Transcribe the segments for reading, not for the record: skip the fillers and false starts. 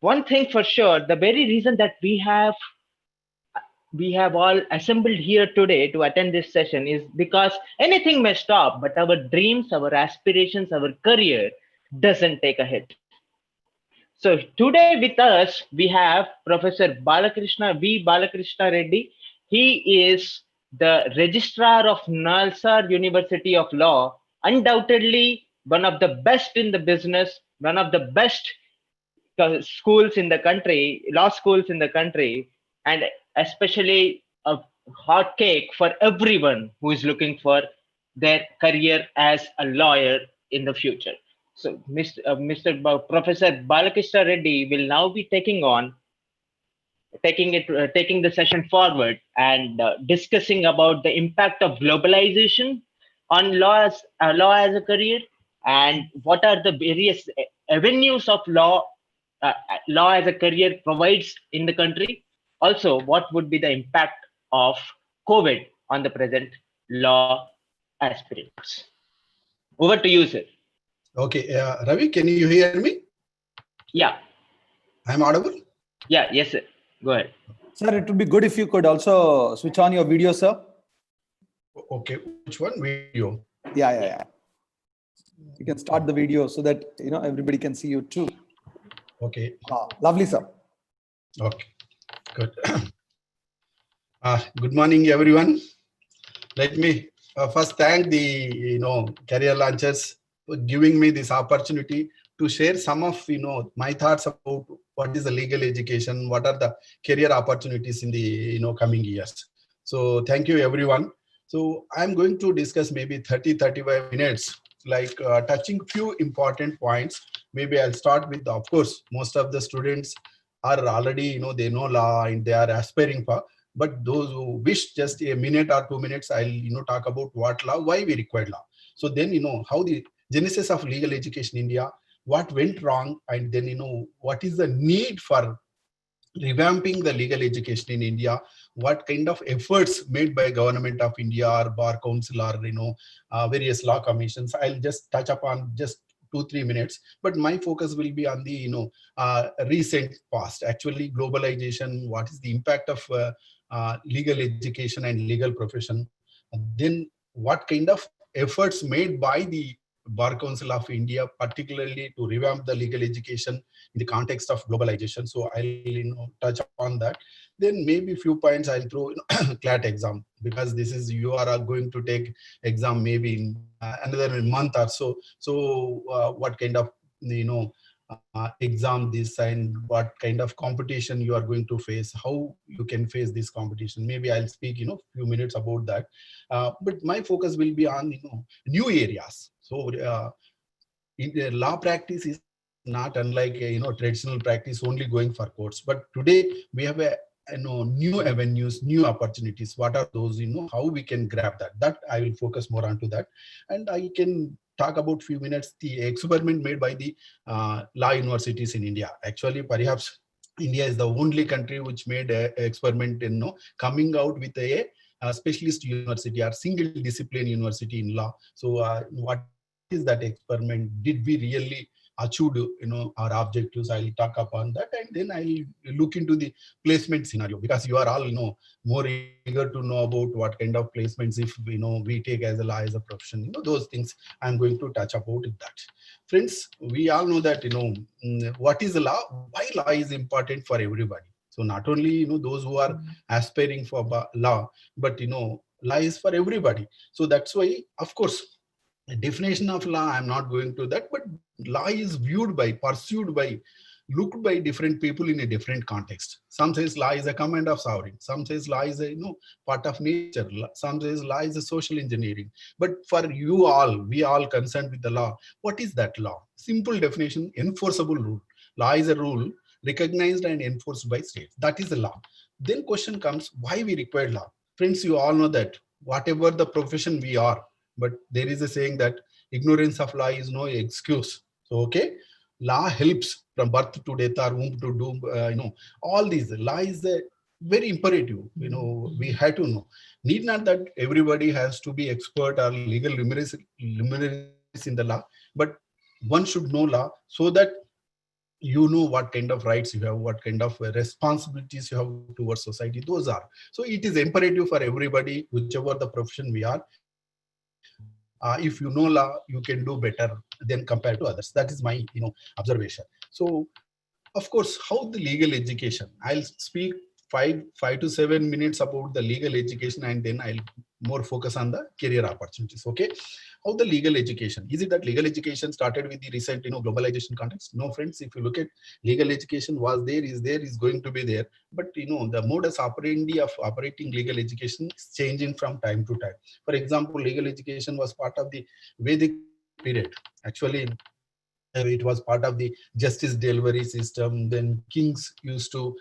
one thing for sure, the very reason that we have all assembled here today to attend this session is because anything may stop, but our dreams, our aspirations, our career doesn't take a hit. So today with us we have Professor Balakrishna V. Balakrishna Reddy. He is the Registrar of Nalsar University of Law, undoubtedly one of the best in the business, one of the best schools in the country, law schools in the country, and especially a hot cake for everyone who is looking for their career as a lawyer in the future. So, Professor Balakrishna Reddy will now be taking the session forward and discussing about the impact of globalization on law as a career, and what are the various avenues of law as a career provides in the country. Also, what would be the impact of COVID on the present law aspirants? Over to you, sir. Okay, Ravi, can you hear me? Yeah. I'm audible? Yeah, yes, sir. Go ahead. Sir, it would be good if you could also switch on your video, sir. Okay, which one? Video. Yeah. You can start the video so that everybody can see you too. Okay. Lovely, sir. Okay, good. Good morning, everyone. Let me first thank the career launchers for giving me this opportunity to share some of my thoughts about what is the legal education, what are the career opportunities in the coming years. So thank you, everyone. So I'm going to discuss maybe 30-35 minutes, like touching few important points. Maybe I'll start with, of course, most of the students are already they know law and they are aspiring for. But those who wish just a minute or 2 minutes, I'll talk about what law, why we require law. So then how the genesis of legal education in India, what went wrong, and then what is the need for revamping the legal education in India, what kind of efforts made by government of India or bar council or various law commissions. I'll just touch upon just 2-3 minutes, but my focus will be on the recent past, actually globalization, what is the impact of legal education and legal profession, and then what kind of efforts made by the Bar Council of India, particularly to revamp the legal education in the context of globalization. So I'll touch upon that. Then maybe few points I'll throw CLAT exam, because this is you are going to take exam maybe in another month or so. So what kind of exam this, and what kind of competition you are going to face, how you can face this competition. Maybe I'll speak few minutes about that. But my focus will be on new areas. So in the law practice is not unlike traditional practice only going for courts, but today we have a new avenues, new opportunities. What are those? How we can grab that I will focus more onto that. And I can talk about few minutes the experiment made by the law universities in India. Actually, perhaps India is the only country which made an experiment in coming out with a specialist university or single discipline university in law. So what is that experiment? Did we really achieved our objectives? I'll talk upon that, and then I'll look into the placement scenario, because you are all more eager to know about what kind of placements if we take as a law as a profession. Those things I'm going to touch about in that. Friends, we all know that what is the law, why law is important for everybody. So not only those who are aspiring for law, but law is for everybody. So that's why, of course, the definition of law, I'm not going to that, but law is viewed by, pursued by, looked by different people in a different context. Some says law is a command of sovereign. Some says law is a part of nature. Some says law is a social engineering. But for you all, we all concerned with the law. What is that law? Simple definition: enforceable rule. Law is a rule recognized and enforced by states. That is the law. Then question comes: why we require law? Friends, you all know that whatever the profession we are, but there is a saying that ignorance of law is no excuse. So, okay, law helps from birth to death or womb to doom. All these. Law is a very imperative. We have to know. Need not that everybody has to be expert or legal luminaries in the law, but one should know law so that you know what kind of rights you have, what kind of responsibilities you have towards society. Those are, so it is imperative for everybody, whichever the profession we are. If you know law, you can do better than compared to others. That is my observation. So of course, how the legal education, I'll speak five to 7 minutes about the legal education, and then I'll more focus on the career opportunities. Okay, how the legal education, is it that legal education started with the recent globalization context? No friends, if you look at, legal education was there, is going to be there, but the modus operandi of operating legal education is changing from time to time. For example, legal education was part of the Vedic period. Actually, it was part of the justice delivery system. Then kings used to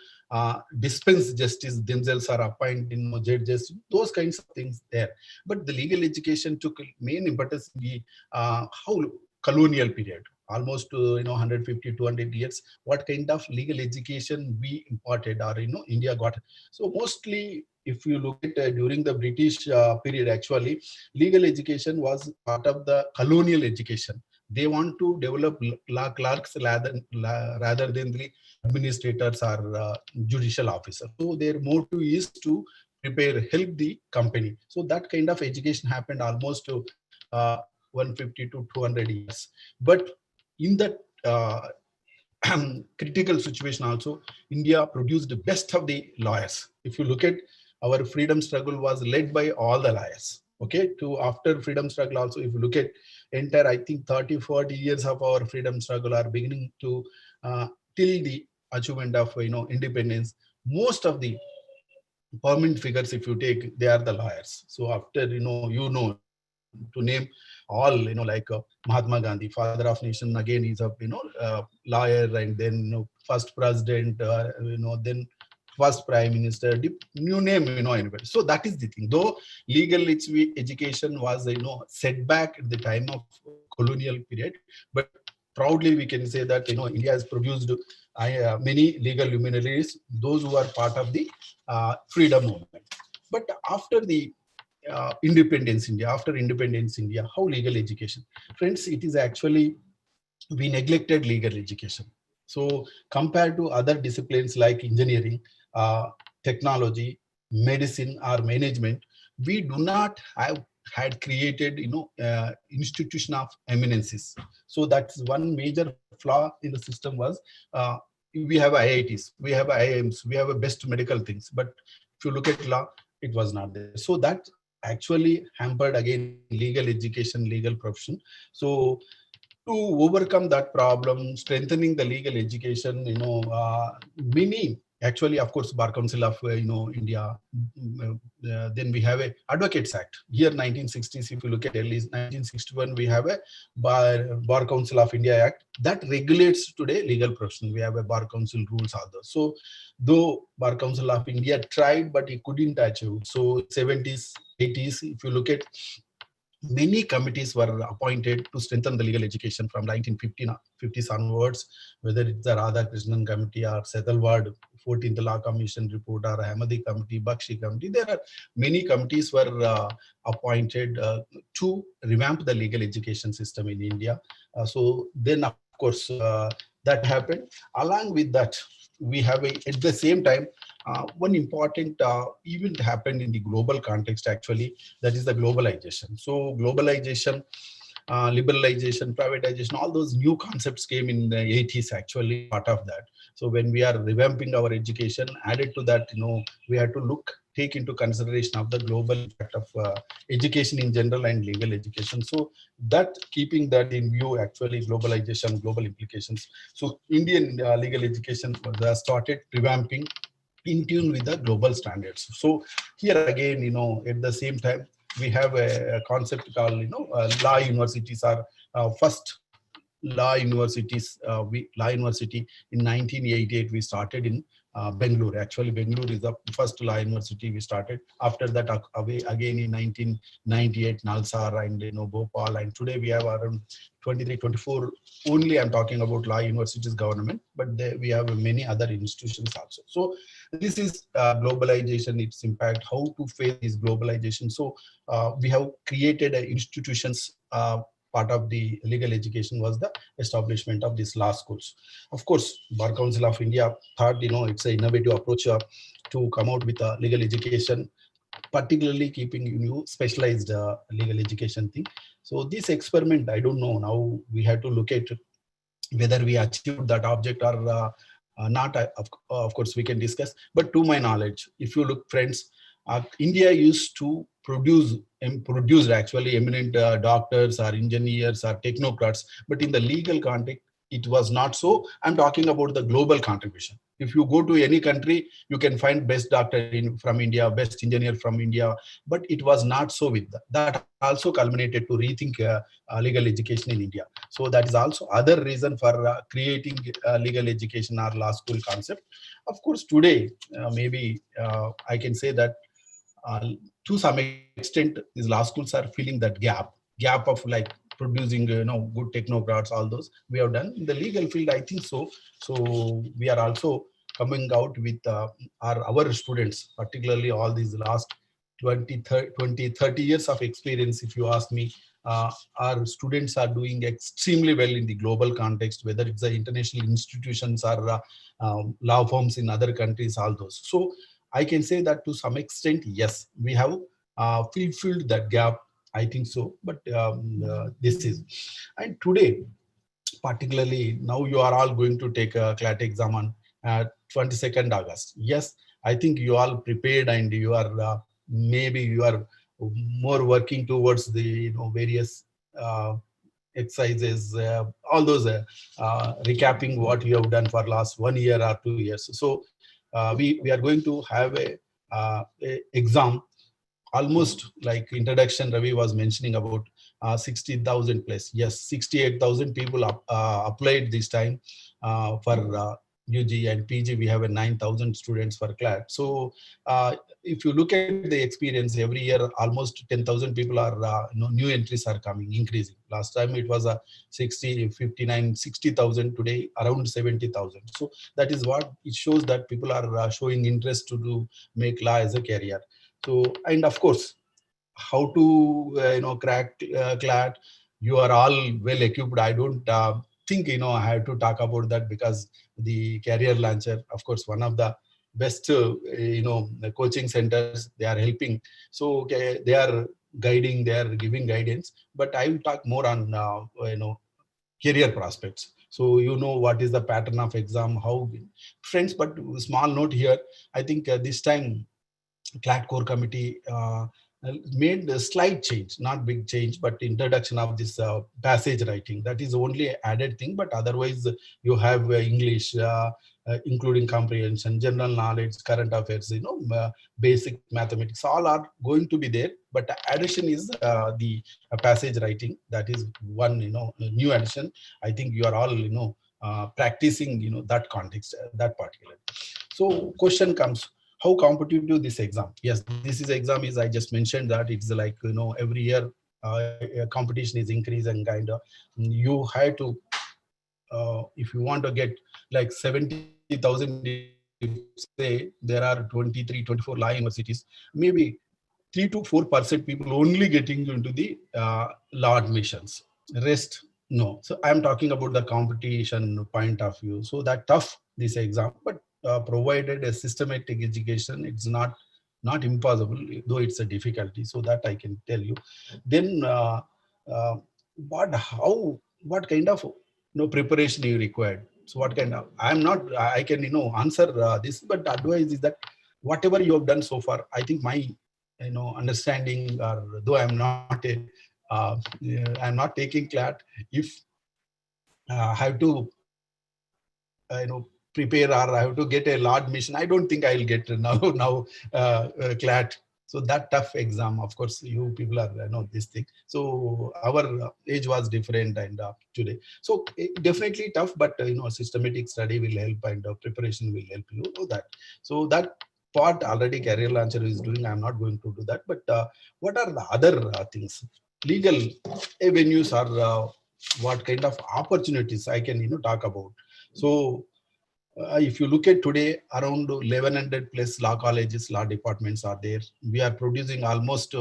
dispense justice themselves or appoint judges, those kinds of things there. But the legal education took main impetus in the how colonial period, almost 150 200 years. What kind of legal education we imported, or India got? So mostly, if you look at during the British period, actually legal education was part of the colonial education. They want to develop law clerks rather than the administrators or judicial officers. So their motive is to help the company. So that kind of education happened almost to 150 to 200 years. But in that critical situation also, India produced the best of the lawyers. If you look at, our freedom struggle was led by all the lawyers. Okay, to after freedom struggle also, if you look at entire, I think 30 40 years of our freedom struggle are beginning to till the achievement of independence. Most of the permanent figures, if you take, they are the lawyers. So after to name all, like Mahatma Gandhi, father of nation, again he's a lawyer, and then first president, then first prime minister, new name, anybody. So that is the thing. Though legal education was setback at the time of colonial period, but proudly we can say that India has produced many legal luminaries, those who are part of the freedom movement. But after the after independence India, how legal education? Friends, it is actually, we neglected legal education. So compared to other disciplines like engineering, technology, medicine, or management, we do not have had created institution of eminences. So that's one major flaw in the system was, we have IITs, we have IIMs, we have a best medical things, but if you look at law, it was not there. So that actually hampered again legal education, legal profession. So to overcome that problem, strengthening the legal education, many, actually, of course, Bar Council of India. Then we have a Advocates Act. Year 1960s, if you look at Delhi, 1961, we have a Bar Council of India Act that regulates today legal profession. We have a Bar Council rules also. So though Bar Council of India tried, but it couldn't achieve. So 70s, 80s, if you look at, many committees were appointed to strengthen the legal education from 1950s onwards, whether it's the Radhakrishnan Committee or Setalwad 14th Law Commission report or Ahmadi Committee, Bakshi Committee. There are many committees were appointed to revamp the legal education system in India. So then, of course, that happened. Along with that, we have at the same time, one important event happened in the global context, actually, that is the globalization. So globalization, liberalization, privatization, all those new concepts came in the 80s, actually, part of that. So when we are revamping our education, added to that, we had to take into consideration of the global impact of education in general and legal education. So that, keeping that in view, actually, globalization, global implications. So Indian legal education was started revamping in tune with the global standards. So here again, at the same time, we have a concept called, law universities are first law universities. Law university in 1988 we started in Bangalore. Actually, Bangalore is the first law university we started. After that, again in 1998, Nalsar and Bhopal, and today we have around 23, 24. Only I'm talking about law universities government, but we have many other institutions also. So this is globalization, its impact, how to face this globalization. So we have created institutions part of the legal education was the establishment of these law schools. Of course, Bar Council of India thought, it's an innovative approach to come out with a legal education, particularly keeping specialized legal education thing. So this experiment, I don't know, now we have to look at whether we achieved that object or not. Of course, we can discuss. But to my knowledge, if you look, friends, India used to produced actually eminent doctors or engineers or technocrats, but in the legal context, it was not so. I'm talking about the global contribution. If you go to any country, you can find best doctor from India, best engineer from India, but it was not so with that. That also culminated to rethink legal education in India. So that is also other reason for creating legal education or law school concept. Of course, today, maybe I can say that uh, to some extent, these law schools are filling that gap of like producing, good technocrats, all those we have done in the legal field, I think so. So we are also coming out with our students, particularly all these last 20 30 years of experience. If you ask me, our students are doing extremely well in the global context, whether it's the international institutions or law firms in other countries, all those. So I can say that to some extent, yes, we have fulfilled that gap. I think so. But this is, and today, particularly now, you are all going to take a CLAT exam on 22nd August. Yes, I think you all prepared, and you are maybe you are more working towards the various exercises, all those recapping what you have done for last 1 year or 2 years. So we are going to have a exam almost like introduction. Ravi was mentioning about 60,000 plus. Yes, 68,000 people applied this time for UG and PG. We have a 9,000 students for CLAT. So if you look at the experience, every year almost 10,000 people are new entries are coming, increasing. Last time it was 60, 59, 60,000. Today around 70,000. So that is what it shows, that people are showing interest to make law as a career. So, and of course, how to crack CLAT, you are all well equipped. I don't think I have to talk about that, because the career launcher, of course, one of the best the coaching centers, they are helping. So okay, they are guiding, they are giving guidance. But I will talk more on career prospects. So what is the pattern of exam, how, friends. But small note here, I think this time CLAT core committee made a slight change, not big change, but introduction of this passage writing. That is only added thing, but otherwise you have English, including comprehension, general knowledge, current affairs, basic mathematics, all are going to be there. But the addition is the passage writing. That is one, new addition. I think you are all, practicing, that context, that particular. So question comes, how competitive this exam? Yes, this is exam is, I just mentioned that it's like, every year competition is increasing kind of. You have to, if you want to get like 70,000, say there are 23, 24 law universities, maybe 3 to 4% people only getting into the law admissions. Rest, no. So I'm talking about the competition point of view. So that tough this exam, but provided a systematic education, it's not impossible, though it's a difficulty. So that I can tell you. Then uh, what kind of preparation you required? So what kind of, I'm not, I can answer this, but the advice is that whatever you have done so far, I think my understanding, or though I'm not taking CLAT, if I have to prepare, or I have to get a law admission, I don't think I'll get now CLAT. So that tough exam, of course, you people are this thing. So our age was different, and today, so definitely tough, but systematic study will help, and preparation will help you know that. So that part already career launcher is doing. I'm not going to do that. But what are the other things? Legal avenues, or what kind of opportunities I can talk about. So if you look at today, around 1100 plus law colleges, law departments are there. We are producing almost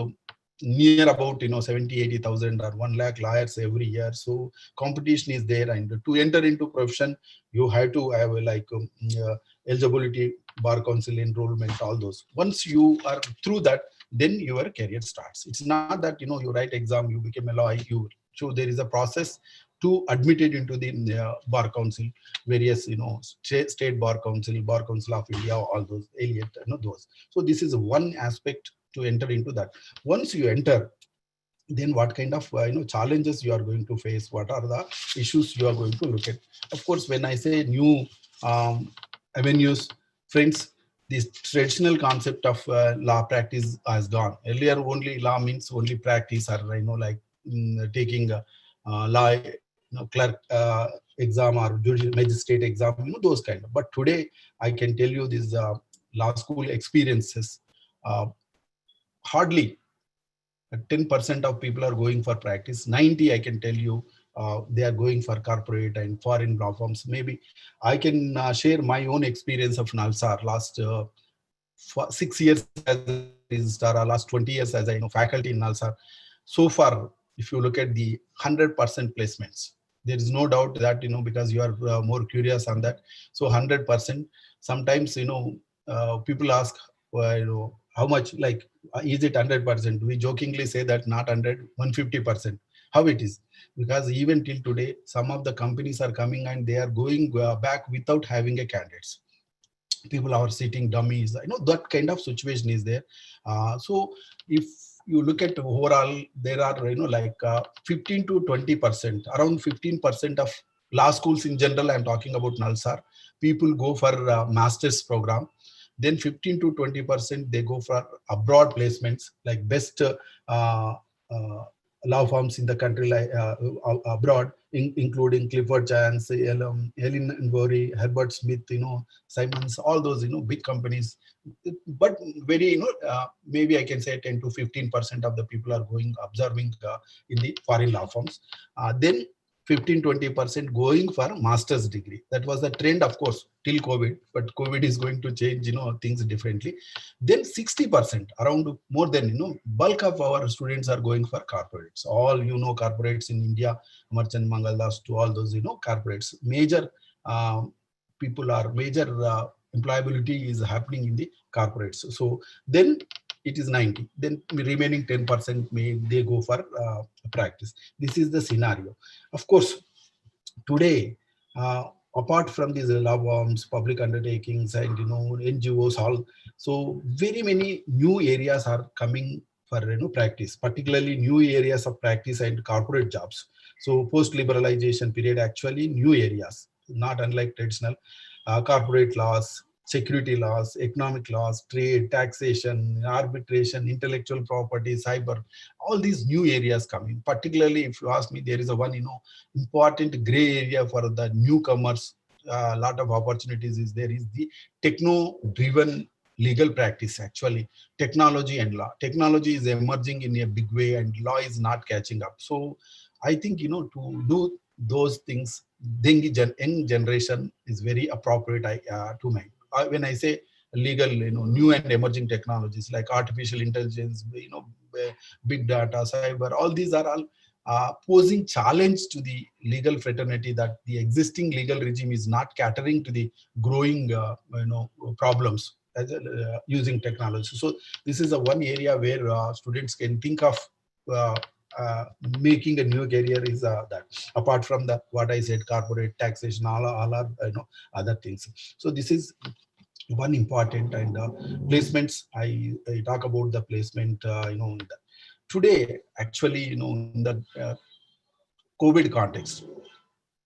near about 70,000-80,000 or 1 lakh lawyers every year. So competition is there, and to enter into profession you have to have eligibility, bar council enrollment, all those. Once you are through that, then your career starts. It's not that you write exam, you become a lawyer, so there is a process to admit it into the bar council, various state bar council of India, all those Elliot, those. So this is one aspect to enter into that. Once you enter, then what kind of challenges you are going to face, what are the issues you are going to look at. Of course, when I say new um, avenues, friends, this traditional concept of law practice has gone. Earlier only law means only practice, or like taking law clerk exam or judicial magistrate exam, those kind of. But today I can tell you these law school experiences, uh, hardly 10% of people are going for practice. 90, I can tell you, they are going for corporate and foreign law firms. Maybe I can share my own experience of Nalsar last 6 years as a registrar, last 20 years as a faculty in Nalsar. So far, if you look at the 100% placements, there is no doubt that because you are more curious on that. So 100%. Sometimes people ask, how much, like, is it 100%? We jokingly say that not 100, 150%. How it is? Because even till today, some of the companies are coming and they are going back without having a candidates. People are sitting dummies. That kind of situation is there. So if you look at overall, there are 15 to 20%, around 15% of law schools in general, I'm talking about Nalsar, people go for master's program. Then 15 to 20% they go for abroad placements, like best uh, law firms in the country, like abroad, including Clifford Chance, Ellen and Bory, Herbert Smith, Simons, all those big companies. But very maybe I can say 10 to 15% of the people are going observing in the foreign law firms. Then 15-20% going for master's degree. That was the trend, of course, till COVID, but COVID is going to change things differently. Then 60%, around more than bulk of our students are going for corporates. All corporates in India, Merchant Mangaldas, to all those corporates. Major people are major employability is happening in the corporates. So then it is 90. Then remaining 10% they go for practice. This is the scenario. Of course, today, apart from these law firms, public undertakings, and NGOs, all, so very many new areas are coming for practice, particularly new areas of practice and corporate jobs. So post liberalization period, actually new areas, not unlike traditional corporate laws, security laws, economic laws, trade, taxation, arbitration, intellectual property, cyber, all these new areas coming. Particularly, if you ask me, there is a one important gray area for the newcomers. A lot of opportunities is there is the techno-driven legal practice. Actually, technology and law. Technology is emerging in a big way, and law is not catching up. So, I think to do those things, young generation is very appropriate to me. When I say legal, new and emerging technologies like artificial intelligence, big data, cyber, all these are all posing challenge to the legal fraternity, that the existing legal regime is not catering to the growing problems using technology. So this is a one area where students can think of uh, uh, making a new career is that, apart from the what I said, corporate taxation, all are other things. So this is one important. And placements, I talk about the placement today, actually, in the COVID context,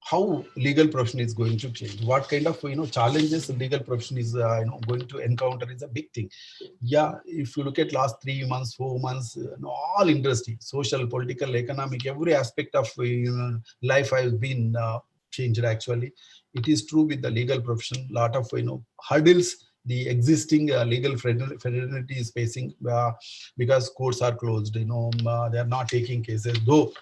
how legal profession is going to change, what kind of challenges the legal profession is going to encounter is a big thing. Yeah, if you look at last 3 months, 4 months, all industry, social, political, economic, every aspect of life has been changed. Actually, it is true with the legal profession. Lot of hurdles the existing legal fraternity is facing, because courts are closed. They are not taking cases, though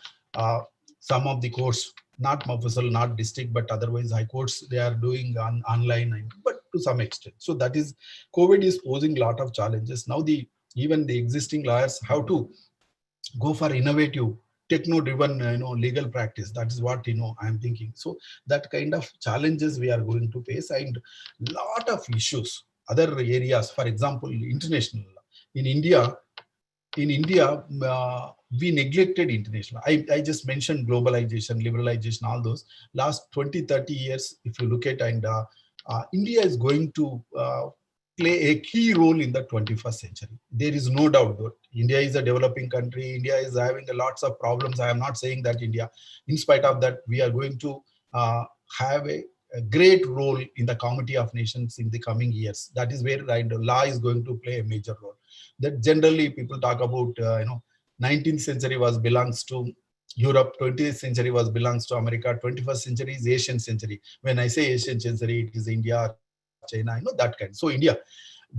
some of the courts, not Mofussil, not district, but otherwise high courts, they are doing online, but to some extent. So that is, COVID is posing a lot of challenges. Now even the existing lawyers have to go for innovative techno-driven legal practice. That is what I'm thinking. So that kind of challenges we are going to face, and lot of issues, other areas, for example, international law. In India, we neglected international. I just mentioned globalization, liberalization, all those. Last 20, 30 years, if you look at, and India is going to play a key role in the 21st century. There is no doubt that India is a developing country. India is having lots of problems. I am not saying that India, in spite of that, we are going to have a great role in the Committee of Nations in the coming years. That is where law is going to play a major role. That generally people talk about 19th century was belongs to Europe, 20th century was belongs to America, 21st century is Asian century. When I say Asian century, it is India, China, that kind. So India,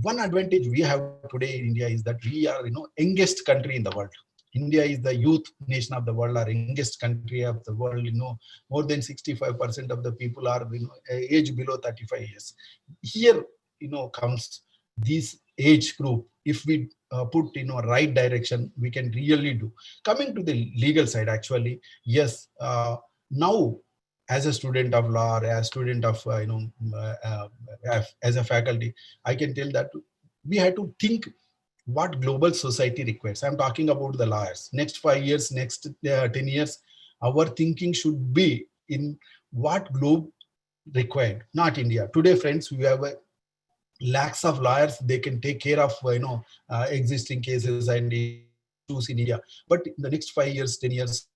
one advantage we have today in India is that we are youngest country in the world. India is the youth nation of the world, or youngest country of the world. More than 65% of the people are age below 35 years. Here comes this age group. If we put right direction, we can really do. Coming to the legal side, actually, yes, now as a student of law, or as a student of as a faculty, I can tell that we have to think what global society requires. I'm talking about the lawyers. Next 5 years, next 10 years, our thinking should be in what globe required, not India. Today, friends, we have lakhs of lawyers. They can take care of existing cases and issues in India. But in the next 5 years, 10 years,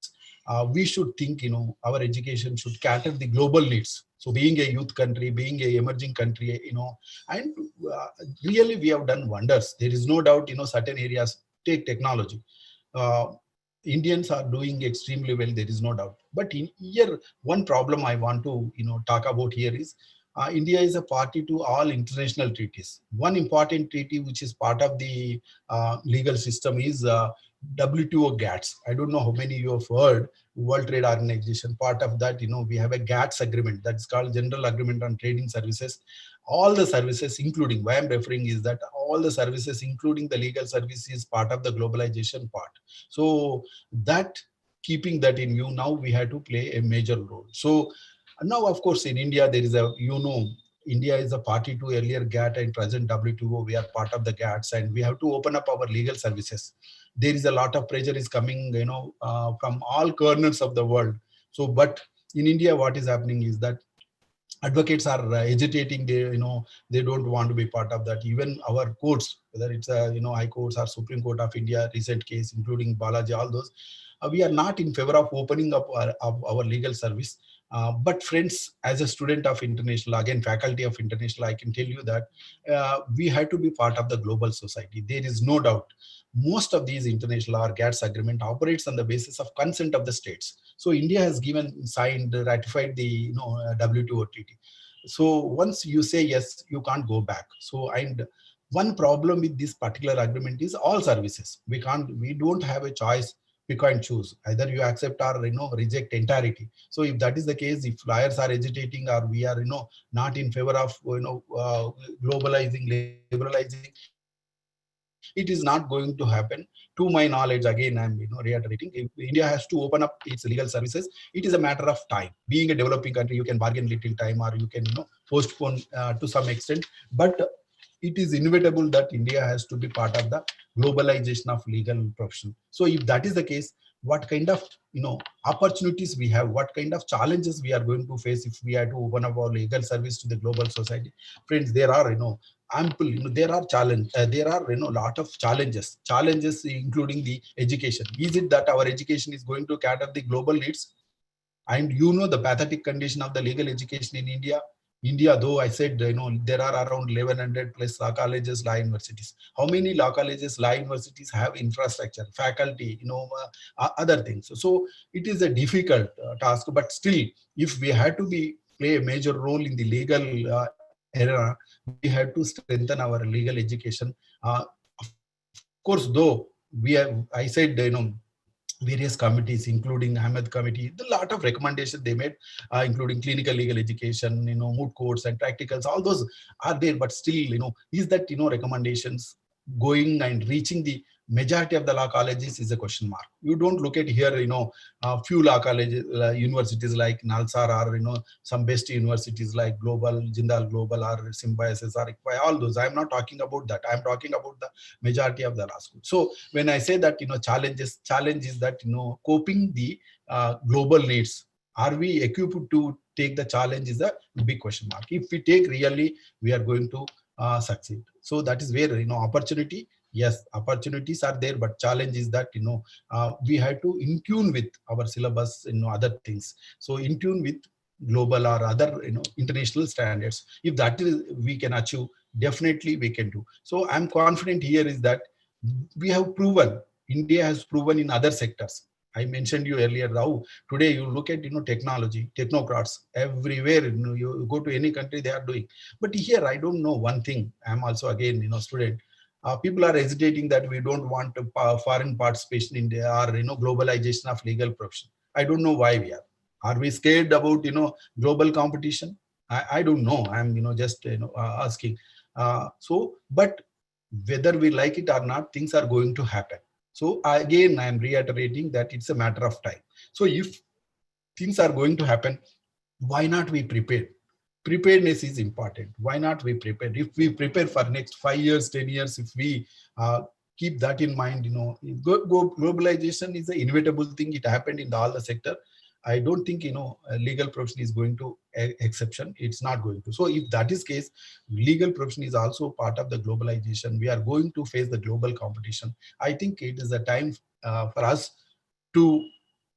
we should think our education should cater the global needs. So being a youth country, being a emerging country, and really we have done wonders. There is no doubt. Certain areas, take technology. Uh, Indians are doing extremely well. There is no doubt. But in here, one problem I want to talk about here is India is a party to all international treaties. One important treaty which is part of the legal system is WTO GATS. I don't know how many you have heard. World Trade Organization. Part of that, we have a GATS agreement that's called General Agreement on Trading Services. All the services, including, why I'm referring is that all the services, including the legal service, is part of the globalization part. So that, keeping that in view, now we have to play a major role. So now, of course, in India, there is India is a party to earlier GATT and present WTO. We are part of the GATS, and we have to open up our legal services. There is a lot of pressure is coming, from all corners of the world. So, but in India, what is happening is that advocates are hesitating. They don't want to be part of that. Even our courts, whether it's high courts or Supreme Court of India, recent case including Balaji, all those, we are not in favor of opening up our legal service. But friends, as a student of international, again faculty of international, I can tell you that we have to be part of the global society. There is no doubt. Most of these international or GATS agreement operates on the basis of consent of the states. So India has signed, ratified the WTO treaty. So once you say yes, you can't go back. So, and one problem with this particular agreement is all services. We don't have a choice. We can't choose. Either you accept or reject entirety. So if that is the case, if lawyers are hesitating, or we are not in favor of globalizing, liberalizing, it is not going to happen. To my knowledge, again, I'm reiterating, if India has to open up its legal services, it is a matter of time. Being a developing country, you can bargain little time, or you can postpone to some extent. But it is inevitable that India has to be part of the globalization of legal profession. So if that is the case, what kind of opportunities we have, what kind of challenges we are going to face if we are to open up our legal service to the global society? Friends, there are ample, there are lot of challenges including the education. Is it that our education is going to cater the global needs? And the pathetic condition of the legal education in India, though I said, there are around 1100 plus law colleges, law universities. How many law colleges, law universities have infrastructure, faculty, other things? So it is a difficult task, but still, if we had to play a major role in the legal era, we had to strengthen our legal education. Of course, though, I said, various committees, including Ahmed committee, a lot of recommendations they made, including clinical legal education, moot courts and practicals, all those are there. But still, is that, recommendations going and reaching the majority of the law colleges is a question mark. You don't look at here, few law colleges, universities like Nalsar, or some best universities like Global, Jindal Global, or Symbiosis, or all those. I'm not talking about that. I'm talking about the majority of the law school. So when I say that challenge is that coping the global needs. Are we equipped to take the challenge is a big question mark. If we take really, we are going to succeed. So that is where opportunity. Yes, opportunities are there, but challenge is that we have to in tune with our syllabus, other things. So in tune with global or other international standards. If that is we can achieve, definitely we can do. So I'm confident here is that we have proven. India has proven in other sectors. I mentioned you earlier, Rao. Today you look at technology, technocrats everywhere. You go to any country, they are doing. But here I don't know one thing. I'm also again student. People are hesitating that we don't want foreign participation in the or globalization of legal profession. I don't know why we are. Are we scared about global competition? I don't know. I'm just asking. But whether we like it or not, things are going to happen. So again, I'm reiterating that it's a matter of time. So if things are going to happen, why not we prepare? Preparedness is important. Why not we prepare? If we prepare for next 5 years, 10 years, if we keep that in mind, globalization is an inevitable thing. It happened in all the sector. I don't think a legal profession is going to exception. It's not going to. So if that is case, legal profession is also part of the globalization. We are going to face the global competition. I think it is a time for us to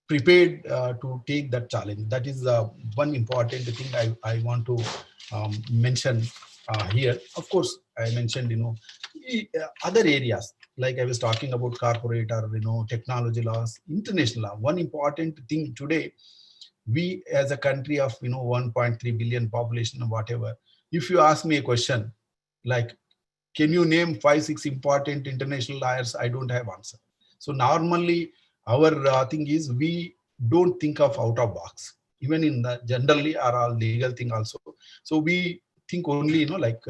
prepared to take that challenge. That is one important thing I want to mention here. Of course, I mentioned other areas like I was talking about corporate or technology laws, international law. One important thing today, we as a country of 1.3 billion population or whatever, if you ask me a question like, can you name 5-6 important international lawyers? I don't have answer. So normally our thing is we don't think of out of box, even in the generally or all legal thing also. So we think only like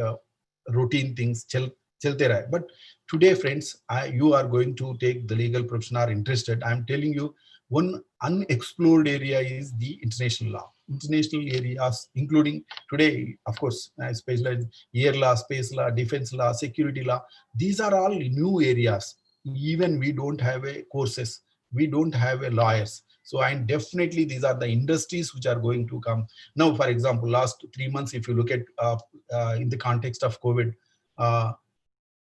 routine things, chelte rahe. But today, friends, you are going to take the legal profession are interested. I'm telling you, one unexplored area is the international law. International areas, including today, of course, I specialize air law, space law, defense law, security law. These are all new areas. Even we don't have a courses. We don't have a lawyers. So, and definitely these are the industries which are going to come. Now, for example, last 3 months, if you look at in the context of COVID,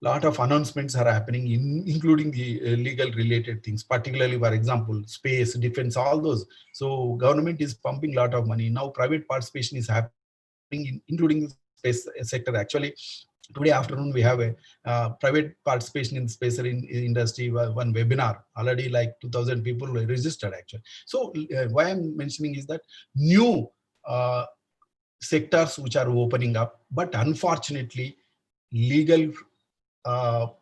lot of announcements are happening, including the legal related things, particularly, for example, space, defense, all those. So government is pumping a lot of money. Now private participation is happening, including the space sector. Actually, today afternoon, we have a private participation in space industry, one webinar. Already like 2,000 people were registered actually. So why I'm mentioning is that new sectors which are opening up, but unfortunately, legal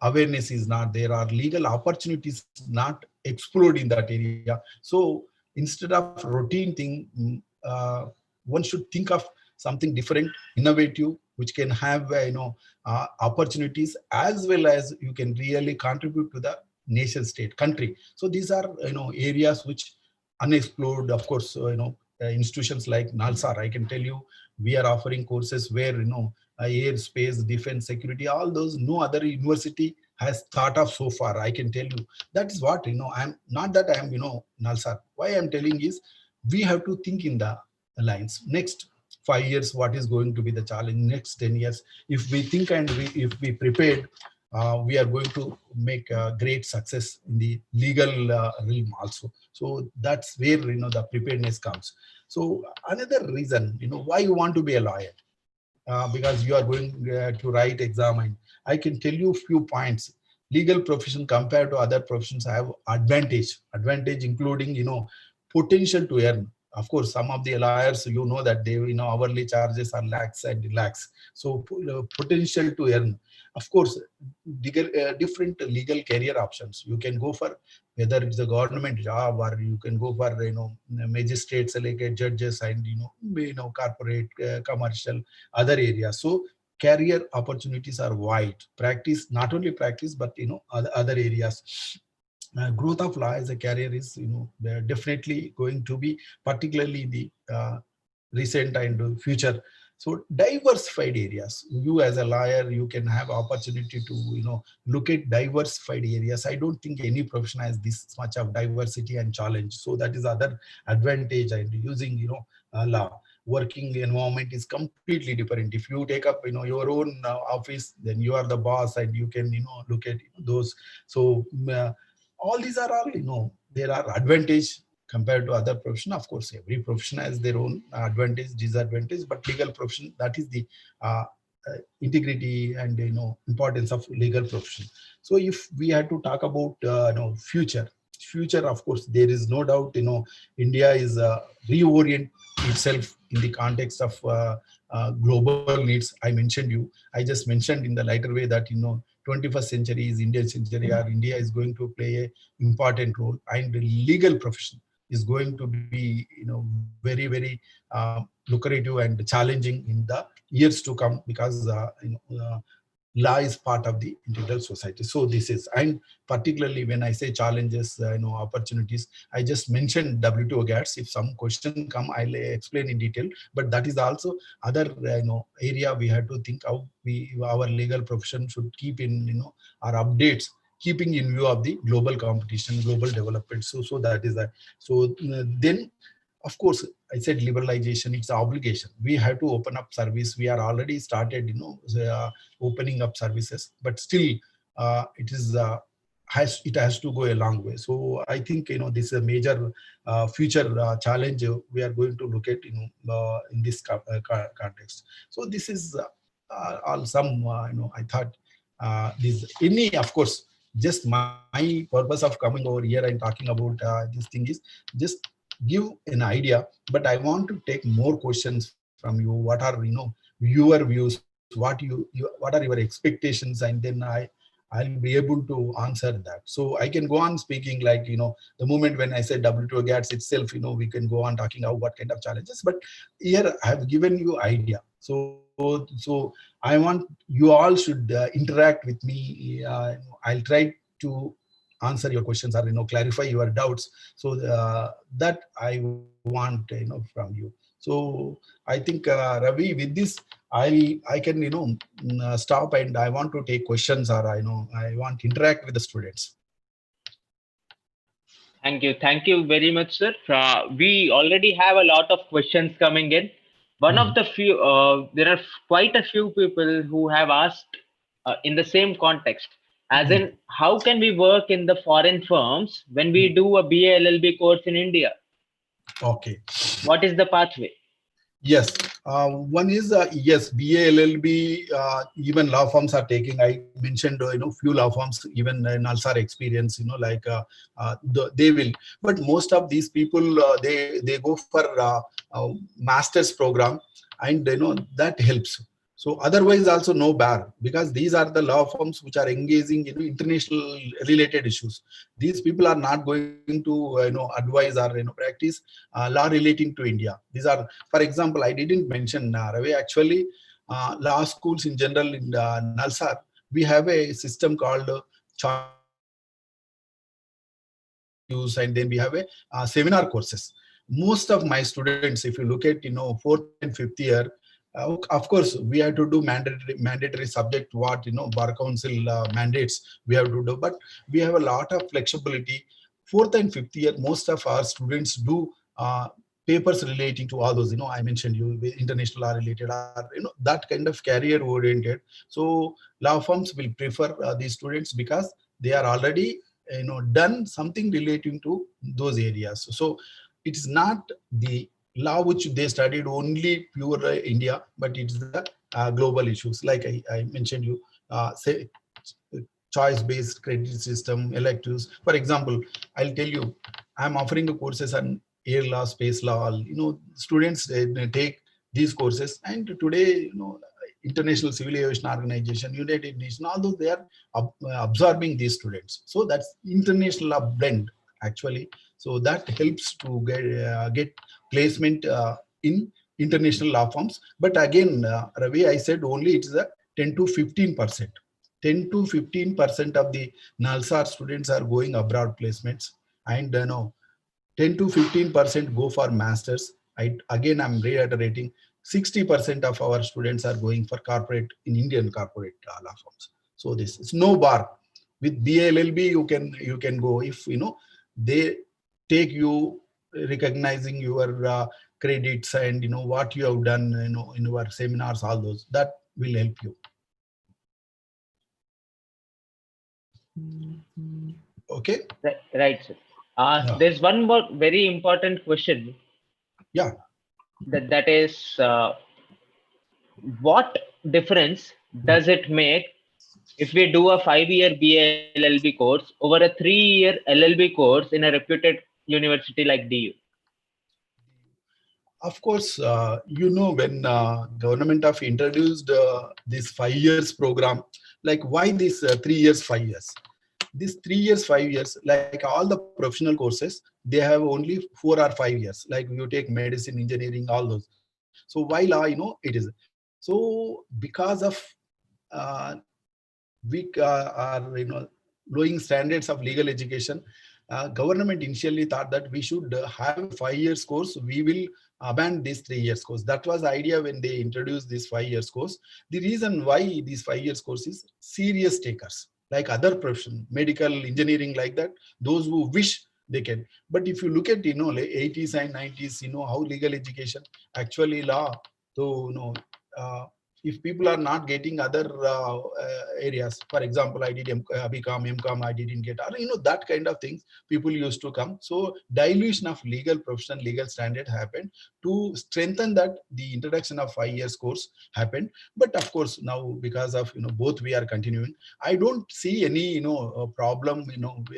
awareness is not there, or legal opportunities not explored in that area. So instead of routine thing, one should think of something different, innovative, which can have opportunities, as well as you can really contribute to the nation state country. So these are areas which unexplored. Of course, institutions like NALSAR, I can tell you, we are offering courses where air, space, defense, security, all those no other university has thought of so far. I can tell you. That is what I'm not that I'm NALSAR. Why I'm telling is we have to think in the lines. Next 5 years, what is going to be the challenge? Next 10 years, if we think and if we prepared, we are going to make great success in the legal realm also. So that's where the preparedness comes. So another reason why you want to be a lawyer, because you are going to write exam, and I can tell you a few points. Legal profession compared to other professions have advantage including potential to earn. Of course, some of the lawyers, that they hourly charges are lakhs and lakhs. So potential to earn. Of course, different legal career options. You can go for whether it's a government job, or you can go for magistrates, like judges, and corporate, commercial, other areas. So career opportunities are wide. Practice, not only practice, but other areas. Growth of law as a career is definitely going to be, particularly in the recent and future. So diversified areas, you as a lawyer, you can have opportunity to look at diversified areas. I don't think any profession has this much of diversity and challenge. So that is other advantage. And using law, working environment is completely different. If you take up your own office, then you are the boss and you can look at those. So all these are all there are advantage compared to other profession. Of course, every profession has their own advantage, disadvantage, but legal profession, that is the uh, integrity and importance of legal profession. So if we had to talk about future, of course, there is no doubt India is reorient itself in the context of global needs. I mentioned you, I just mentioned in the lighter way that 21st century is Indian century, or India is going to play a important role, and the legal profession is going to be very, very lucrative and challenging in the years to come, because law is part of the integral society. So this is, and particularly when I say challenges, opportunities, I just mentioned WTO GATS. If some question come, I'll explain in detail, but that is also other area we have to think how our legal profession should keep in our updates, keeping in view of the global competition, global development. So that is that. So then, of course, I said liberalization, it's an obligation. We have to open up service. We are already started, opening up services, but still it is it has to go a long way. So I think this is a major future challenge we are going to look at in this context. So this is all some I thought this any, of course, just my purpose of coming over here and talking about this thing is just give an idea, but I want to take more questions from you. What are your views, what are your expectations, and then I'll be able to answer that. So I can go on speaking like the moment when I said WTO GATS itself, we can go on talking about what kind of challenges, but here I have given you idea. So I want you all should interact with me. I'll try to answer your questions or clarify your doubts. So that I want from you. So I think Ravi, with this I can stop, and I want to take questions, or I want to interact with the students. Thank you very much, sir. We already have a lot of questions coming in. One of the few, there are quite a few people who have asked in the same context, as in, how can we work in the foreign firms when we do a BA LLB course in India? Okay. What is the pathway? Yes. One is yes, BA LLB, even law firms are taking. I mentioned few law firms, even Nalsar experience, like they will. But most of these people they go for master's program, and that helps. So otherwise also no bar, because these are the law firms which are engaging in international related issues. These people are not going to advise or practice law relating to India. These are, for example, I didn't mention Ravi, actually law schools in general in Nalsar, we have a system called use, and then we have a seminar courses. Most of my students, if you look at 4th and 5th year, of course we have to do mandatory subject what bar council mandates we have to do, but we have a lot of flexibility. 4th and 5th year, most of our students do papers relating to all those I mentioned you, international law related, or that kind of career oriented. So law firms will prefer these students because they are already done something relating to those areas. So it is not the law which they studied only pure India, but it's the global issues, like I mentioned you, say choice-based credit system, electives. For example, I'll tell you, I'm offering the courses on air law, space law. Students they take these courses, and today International Civil Aviation Organization, United Nations, although they are absorbing these students. So that's international blend actually. So that helps to get placement in international law firms. But again, Ravi, I said only it's a 10 to 15%. 10 to 15% of the NALSAR students are going abroad placements, and 10 to 15% go for masters. I'm reiterating, 60% of our students are going for corporate in Indian corporate law firms. So this is no bar. With BLLB, you can go if they take you recognizing your credits and what you have done in your seminars, all those that will help you. Okay. Right, sir. Yeah. There's one more very important question. Yeah. That is, what difference does it make if we do a 5-year BLLB course over a 3-year LLB course in a reputed university like DU? Of course, when government have introduced this 5 years program, like why this 3 years, 5 years? This 3 years, 5 years, like all the professional courses, they have only 4 or 5 years. Like you take medicine, engineering, all those. So why law, it is. So because of weak or lowering standards of legal education, government initially thought that we should have a 5 years course. We will abandon this 3 years course. That was the idea when they introduced this 5 years course. The reason why this 5 years course is serious takers, like other profession, medical, engineering, like that, those who wish they can. But if you look at like 80s and 90s, how legal education, actually law. So if people are not getting other areas, for example, I did BCom, MCom, I didn't get, that kind of things, people used to come. So dilution of legal profession, legal standard happened. To strengthen that, the introduction of 5 years course happened. But of course, now because of both we are continuing, I don't see any problem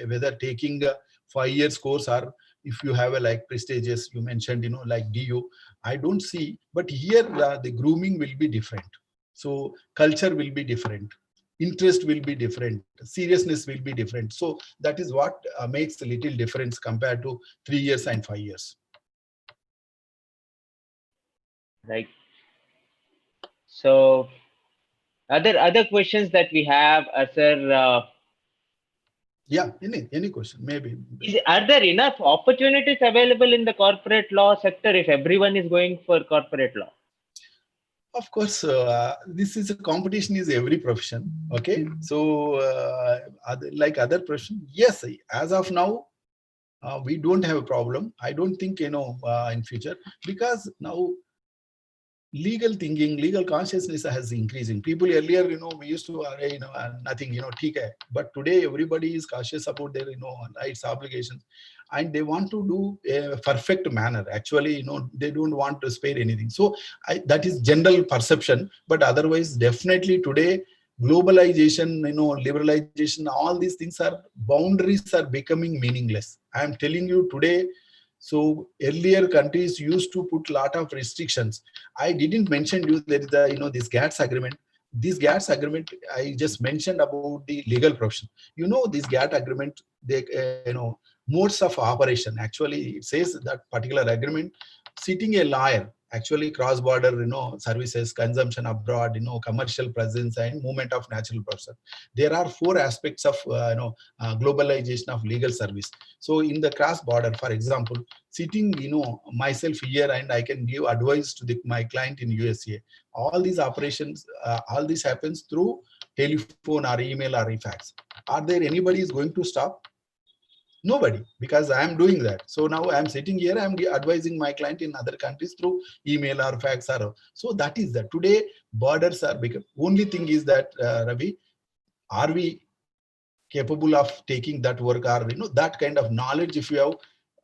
whether taking a 5 years course or if you have a like prestigious, you mentioned like DU, I don't see. But here the grooming will be different. So culture will be different, interest will be different, seriousness will be different. So that is what makes a little difference compared to 3 years and 5 years. Right. So other questions that we have, sir. Yeah, any question, maybe. Are there enough opportunities available in the corporate law sector if everyone is going for corporate law? Of course, this is a competition is every profession. Okay, so like other profession, yes, as of now, we don't have a problem. I don't think in future, because now legal thinking, legal consciousness has increasing. People earlier, we used to nothing, TK. But today everybody is cautious about their rights, obligations, and they want to do a perfect manner. Actually, they don't want to spare anything. So that is general perception. But otherwise, definitely today, globalization, liberalization, all these things are, boundaries are becoming meaningless. I am telling you today. So earlier countries used to put a lot of restrictions. I didn't mention you there is this GATS agreement. This GATS agreement I just mentioned about the legal profession. This GATT agreement, they modes of operation. Actually, it says that particular agreement, sitting a lawyer, actually cross-border services, consumption abroad, commercial presence and movement of natural person. There are 4 aspects of globalization of legal service. So in the cross-border, for example, sitting myself here and I can give advice to my client in USA. All these operations, all this happens through telephone or email or fax. Are there anybody is going to stop? Nobody, because I am doing that. So now I am sitting here, I am advising my client in other countries through email or fax. So that is that. Today, borders are bigger. Only thing is that, Ravi, are we capable of taking that work, or that kind of knowledge? If you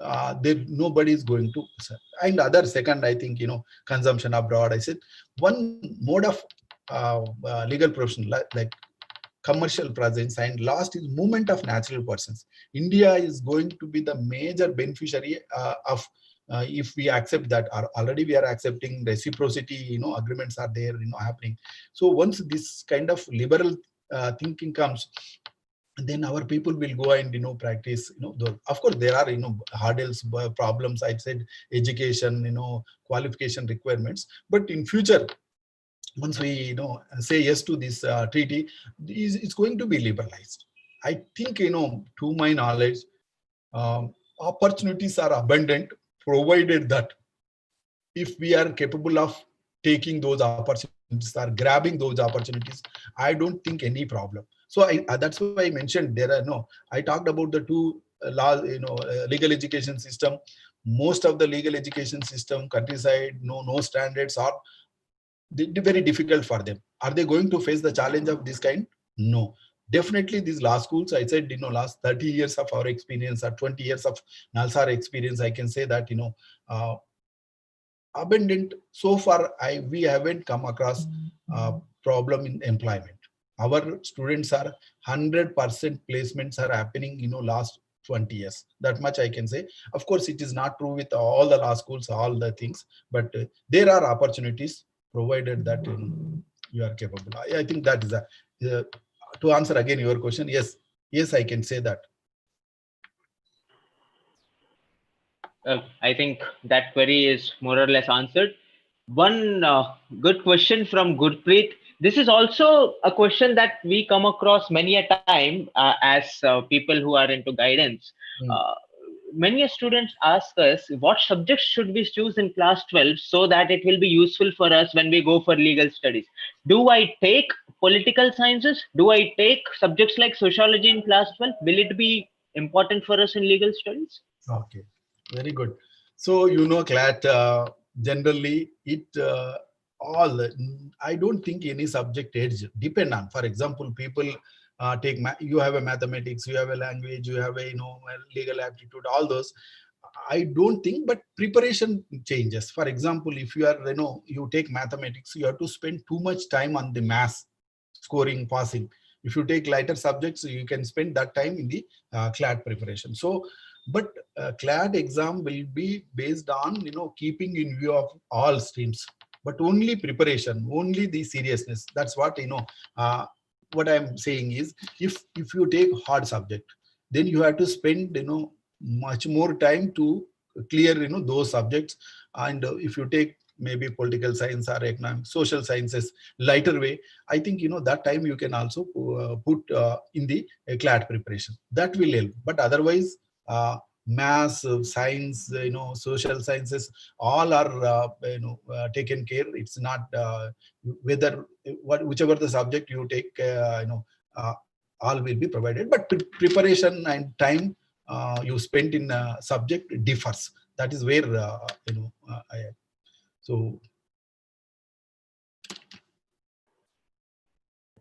have, there nobody is going to. And other second, I think consumption abroad. I said one mode of legal profession like commercial presence, and last is movement of natural persons. India is going to be the major beneficiary of if we accept that. Already we are accepting reciprocity, agreements are there, happening. So once this kind of liberal thinking comes, then our people will go and practice. Of course there are hurdles, problems. I said education, qualification requirements, but in future, once we say yes to this treaty, it's going to be liberalized. I think, to my knowledge, opportunities are abundant, provided that if we are capable of taking those opportunities or grabbing those opportunities, I don't think any problem. So that's why I mentioned there are no. I talked about the two law, legal education system. Most of the legal education system countryside, no standards, are very difficult for them. Are they going to face the challenge of this kind? No. Definitely these law schools, I said, last 30 years of our experience or 20 years of NALSAR experience, I can say that, uh, abundant. So far, we haven't come across problem in employment. Our students are 100% placements are happening, last 20 years. That much I can say. Of course, it is not true with all the law schools, all the things, but there are opportunities provided that you are capable. I think that is to answer again your question. Yes, I can say that. I think that query is more or less answered. One good question from Gurpreet. This is also a question that we come across many a time as people who are into guidance. Mm. Many students ask us what subjects should we choose in class 12 so that it will be useful for us when we go for legal studies. Do I take political sciences? Do I take subjects like sociology in class 12? Will it be important for us in legal studies? Okay, very good. So, CLAT, generally it all, I don't think any subject edge depend on. For example, people take, you have a mathematics, you have a language, you have a, a legal aptitude, all those. I don't think, but preparation changes. For example, if you are, you take mathematics, you have to spend too much time on the math, scoring, passing. If you take lighter subjects, you can spend that time in the CLAT preparation. So, but CLAT exam will be based on, keeping in view of all streams, but only preparation, only the seriousness. That's what, what I'm saying is, if you take hard subject, then you have to spend, much more time to clear, those subjects. And if you take maybe political science or economic, social sciences, lighter way, I think, that time you can also put in the CLAT preparation. That will help. But otherwise, maths, science, social sciences, all are taken care. It's not whether whichever the subject you take, uh, all will be provided. But preparation and time you spent in subject differs. That is where so.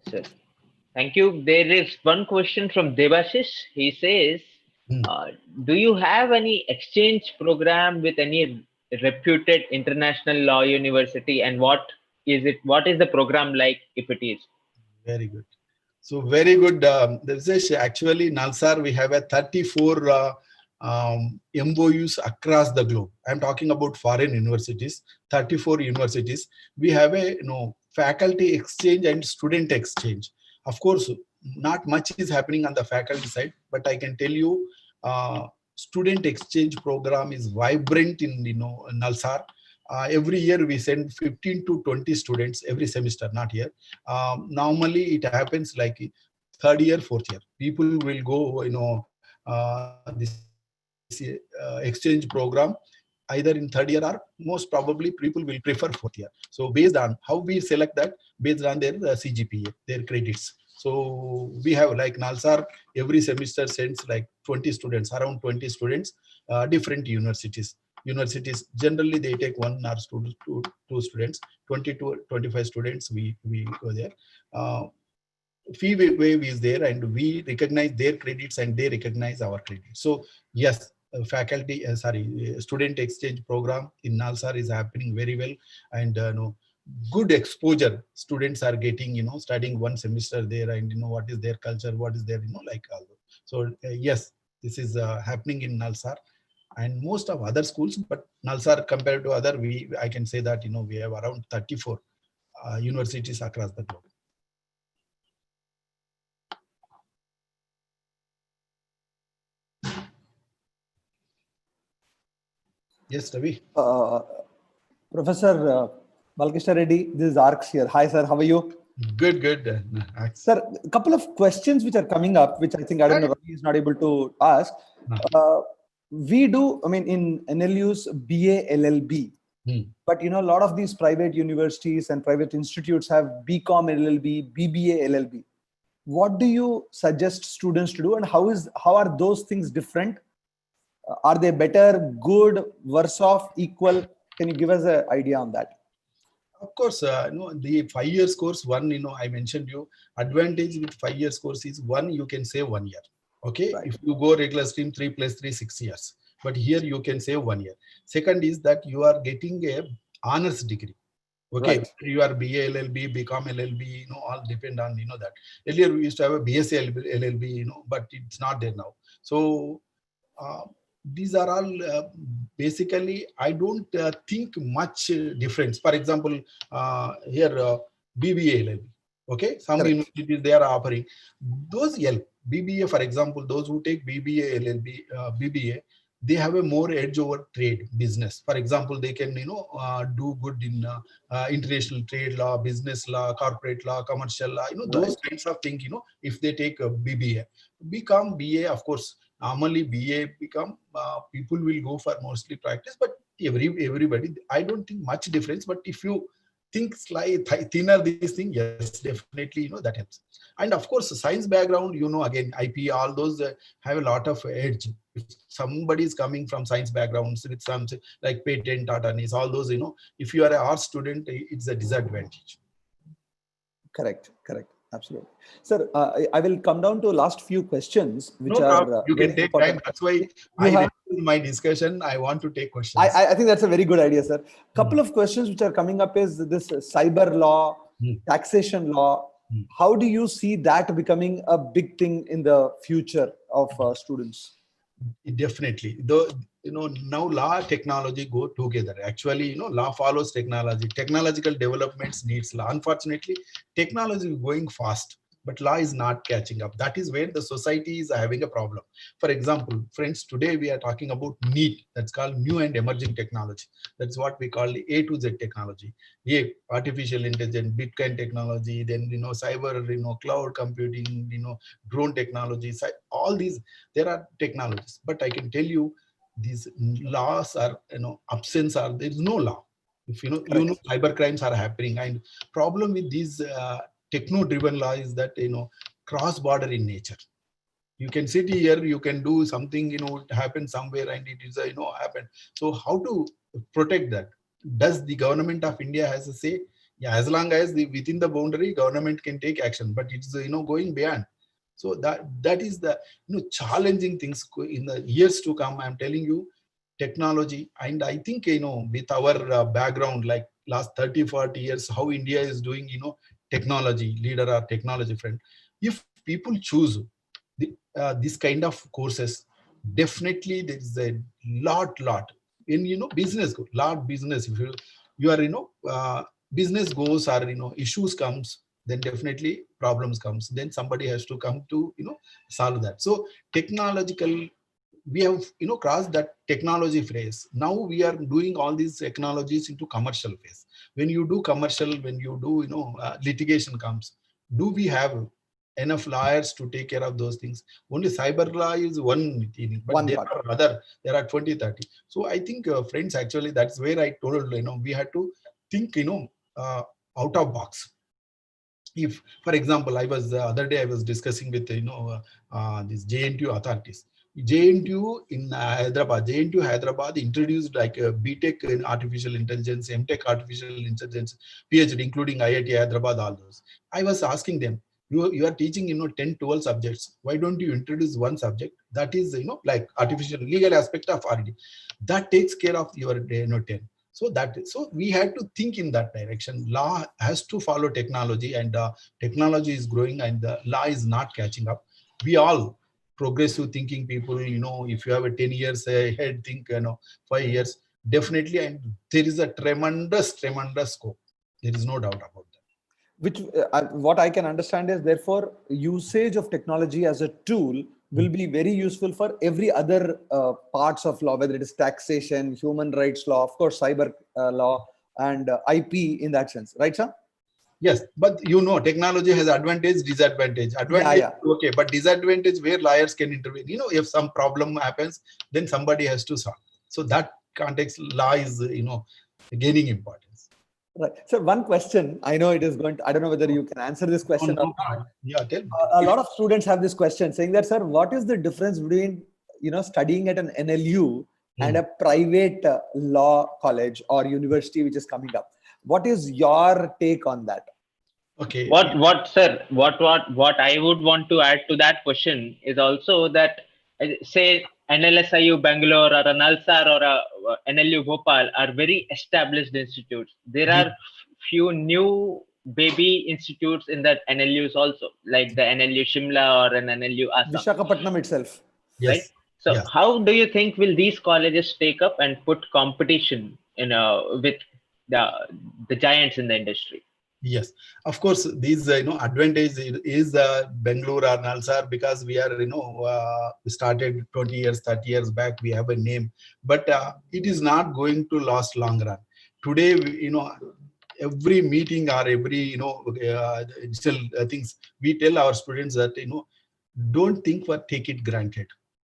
Sir. Thank you. There is one question from Devashish. He says, Hmm. uh, do you have any exchange program with any reputed international law university, and what is it? What is the program like if it is? Very good. So very good. This is actually NALSAR. We have a 34 MOUs across the globe. I'm talking about foreign universities. 34 universities. We have a faculty exchange and student exchange. Of course, not much is happening on the faculty side, but I can tell you, student exchange program is vibrant in NALSAR. Every year we send 15 to 20 students every semester, not here. Normally it happens like third year, fourth year. People will go, this exchange program either in third year, or most probably people will prefer fourth year. So based on how we select that, based on their CGPA, their credits. So we have like NALSAR every semester sends like 20 students, around 20 students, different universities. Generally they take one or two students, 20 to 25 students. We go there. Fee wave is there, and we recognize their credits and they recognize our credits. So yes, student exchange program in NALSAR is happening very well, and no, good exposure students are getting, studying one semester there, and what is their culture, what is their, like all that. So yes, this is happening in NALSAR and most of other schools, but NALSAR compared to other, I can say that we have around 34 universities across the globe. Yes, Ravi. Professor Balkrishna Reddy, this is Arks here. Hi, sir. How are you? Good, good. Sir, a couple of questions which are coming up, which I think, I don't know, Ravi is not able to ask. We do, I mean, in NLU's BA LLB, but a lot of these private universities and private institutes have BCom LLB, BBA LLB. What do you suggest students to do, and how are those things different? Are they better, good, worse off, equal? Can you give us an idea on that? Of course, the 5 years course, one, I mentioned you, advantage with 5 years course is one, you can save 1 year. Okay. Right. If you go regular stream, 3 plus 3, 6 years. But here you can save 1 year. Second is that you are getting a honors degree. Okay. Right. You are BA LLB, BCom LLB, all depend on, that. Earlier we used to have a BSc LLB, but it's not there now. So, these are all basically, I don't think much difference. For example, here BBA LLB, okay, some Correct. universities they are offering those BBA, for example, those who take BBA LLB, BBA, they have a more edge over trade business. For example, they can do good in international trade law, business law, corporate law, commercial law, those kinds of things. If they take a BBA, become BA, of course. Normally, BA become people will go for mostly practice, but everybody, I don't think much difference. But if you think slightly thinner this thing, yes, definitely, that helps. And of course, science background, again, IP, all those have a lot of edge. If somebody is coming from science backgrounds with some like patent attorneys, all those, if you are an art student, it's a disadvantage. Correct. Absolutely. Sir, I will come down to last few questions, which no are problem. You can take important. time. That's why in my discussion, I want to take questions. I think that's a very good idea, sir. Couple of questions which are coming up is this cyber law, taxation law. How do you see that becoming a big thing in the future of students? Definitely. Though, now law technology go together. Actually, law follows technology. Technological developments needs law. Unfortunately, technology is going fast, but law is not catching up. That is where the society is having a problem. For example, friends, today we are talking about NEET. That's called new and emerging technology. That's what we call the A to Z technology. Artificial intelligence, Bitcoin technology, then cyber, cloud computing, drone technology. All these, there are technologies. But I can tell you, these laws are, absence are, there is no law. If cyber crimes are happening, and problem with these techno-driven law is that cross-border in nature. You can sit here, you can do something, it happens somewhere, and it is happen. So how to protect that? Does the government of India has a say? Yeah, as long as within the boundary, government can take action, but it's going beyond. So that is the challenging things in the years to come. I'm telling you, technology, and I think with our background, like last 30-40 years, how India is doing, technology leader or technology friend. If people choose this kind of courses, definitely there is a lot in business, lot business. If you are business goes or issues comes, then definitely problems comes. Then somebody has to come to solve that. So technological, we have crossed that technology phase. Now we are doing all these technologies into commercial phase. When you do commercial, when you do litigation comes, do we have enough lawyers to take care of those things? Only cyber law is one thing, but there are 20, 30. So I think friends, actually that's where I told we had to think out of box. If, for example, I was the other day I was discussing with these JNTU authorities. JNTU in Hyderabad, JNTU Hyderabad introduced like a BTech in artificial intelligence, MTech artificial intelligence, PhD, including IIT Hyderabad, all those. I was asking them, you are teaching 10, 12 subjects. Why don't you introduce one subject that is like artificial legal aspect of R&D that takes care of your 10. So we had to think in that direction. Law has to follow technology, and technology is growing, and the law is not catching up. We all progressive thinking people, if you have a 10 years ahead, think 5 years, definitely, and there is a tremendous scope. There is no doubt about that. Which what I can understand is, therefore, usage of technology as a tool will be very useful for every other parts of law, whether it is taxation, human rights law, of course, cyber law, and IP in that sense. Right, sir? Yes, but technology has advantage, disadvantage. Advantage, Yeah. okay, but disadvantage where lawyers can intervene. If some problem happens, then somebody has to solve. So that context, law is, gaining importance. Right. So one question, I know it is going to, I don't know whether you can answer this question or not. Yeah, tell me. A lot of students have this question saying that, sir, what is the difference between, studying at an NLU and a private law college or university which is coming up? What is your take on that? Okay. Sir, what I would want to add to that question is also that, say, NLSIU Bangalore or a NALSAR or a NLU Bhopal are very established institutes. There are few new baby institutes in that NLUs also, like the NLU Shimla or an NLU Assam. Visakhapatnam itself. Right? Yes. So yes. how do you think will these colleges take up and put competition with the giants in the industry? Yes, of course, these advantage is Bangalore or Nalsar, because we are we started 20 years, 30 years back. We have a name, but it is not going to last long run. Today, every meeting or every digital things, we tell our students that don't think for take it granted.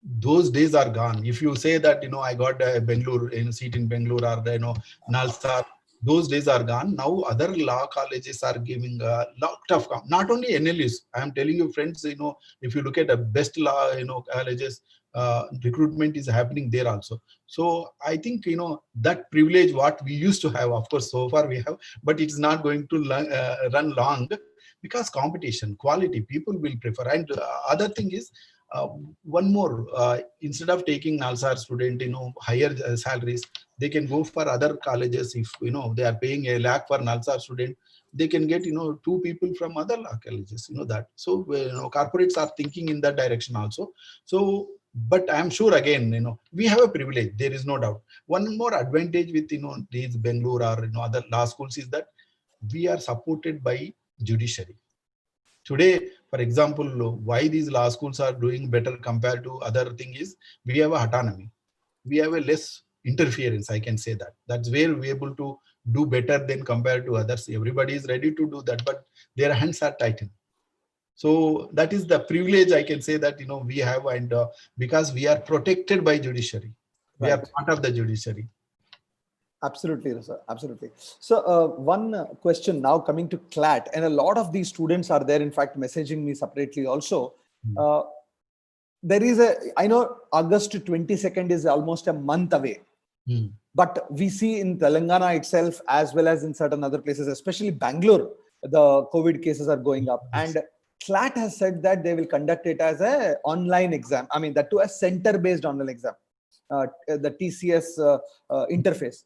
Those days are gone. If you say that I got a Bangalore seat in Bangalore or Nalsar, those days are gone. Now other law colleges are giving a lot of, not only NLUs. I am telling you, friends, if you look at the best law colleges, recruitment is happening there also. So I think that privilege what we used to have, of course, so far we have, but it's not going to run long, because competition, quality, people will prefer. And other thing is, one more, instead of taking Nalsar student, higher salaries, they can go for other colleges. If they are paying 1 lakh for Nalsar student, they can get 2 people from other law colleges. That. So corporates are thinking in that direction also. So, but I'm sure again, we have a privilege. There is no doubt. One more advantage with these Bangalore or other law schools is that we are supported by judiciary. Today, for example, why these law schools are doing better compared to other thing is we have a autonomy. We have a less interference, I can say that. That's where we're able to do better than compared to others. Everybody is ready to do that, but their hands are tightened. So that is the privilege, I can say, that we have, and because we are protected by judiciary. We are part of the judiciary. Absolutely, sir. Absolutely. So one question now coming to CLAT, and a lot of these students are there, in fact, messaging me separately also. There is I know August 22nd is almost a month away. But we see in Telangana itself, as well as in certain other places, especially Bangalore, the COVID cases are going up. And CLAT has said that they will conduct it as an online exam. I mean, that to a center-based online exam, the TCS interface.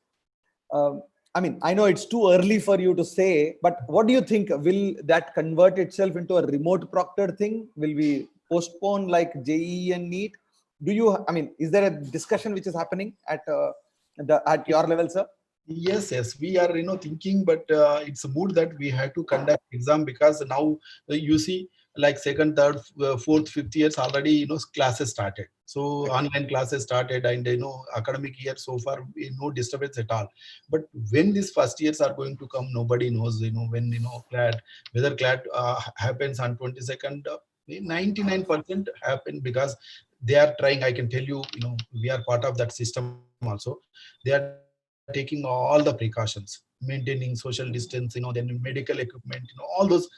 I mean, I know it's too early for you to say, but what do you think? Will that convert itself into a remote proctored thing? Will we postpone like JEE and NEET? I mean, is there a discussion which is happening at your level, sir? Yes, we are thinking, but it's a mood that we have to conduct exam, because now you see, like second, third, fourth, fifth years already classes started. So online classes started, and academic year so far no disturbance at all. But when these first years are going to come, nobody knows. When CLAT, whether CLAT happens on 22nd, 99% happen, because they are trying. I can tell you, we are part of that system also. They are taking all the precautions, maintaining social distance, then medical equipment, all those.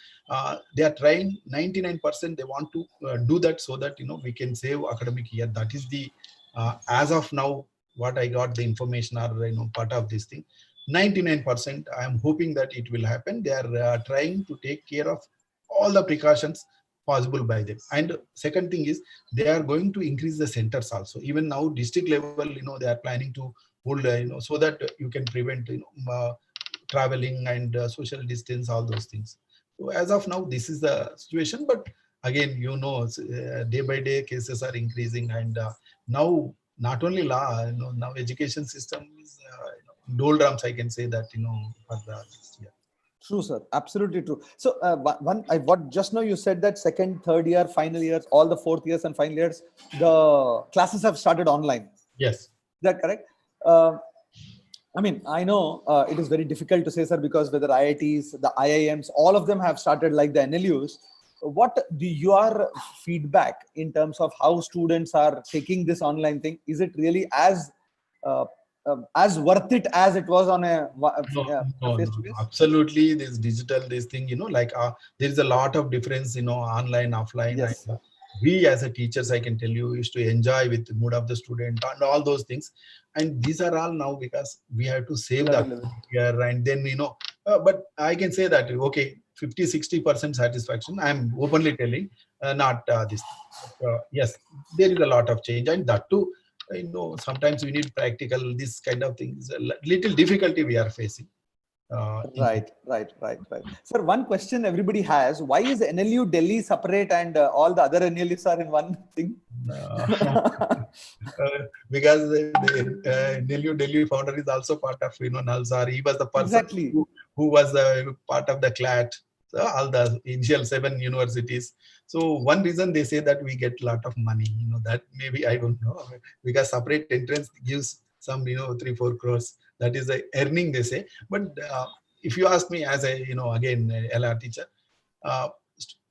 They are trying 99%. They want to do that, so that we can save academic year. That is the as of now what I got the information, or part of this thing. 99%. I am hoping that it will happen. They are trying to take care of all the precautions possible by them. And second thing is, they are going to increase the centers also. Even now, district level, they are planning to hold, so that you can prevent traveling and social distance, all those things. So as of now, this is the situation. But again, day by day cases are increasing, and now not only law, now education system is doldrums, I can say that, for the next year. True, sir. Absolutely true. So, what just now you said that second, third year, final years, all the fourth years and final years, the classes have started online. Yes. Is that correct? I mean, I know it is very difficult to say, sir, because whether IITs, the IIMs, all of them have started like the NLUs. What do your feedback in terms of how students are taking this online thing? Is it really as worth it as it was on a No, face-to-face? absolutely. This digital, this thing, like there is a lot of difference, online, offline. Yes. And, we as a teachers, I can tell you, used to enjoy with the mood of the student and all those things. And these are all now because we have to save that here. And then, but I can say that, okay, 50-60% satisfaction. I'm openly telling, not this. Yes, there is a lot of change. And that too, sometimes we need practical, this kind of things, a little difficulty we are facing. Right. Sir, one question everybody has: why is NLU Delhi separate and all the other NLUs are in one thing? Because the NLU Delhi founder is also part of Nalsar. He was the person Exactly. who was part of the CLAT, all the initial 7 universities. So one reason they say that we get a lot of money, that maybe I don't know, because separate entrance gives some 3-4 crores. That is the earning, they say. But if you ask me as a again LR teacher,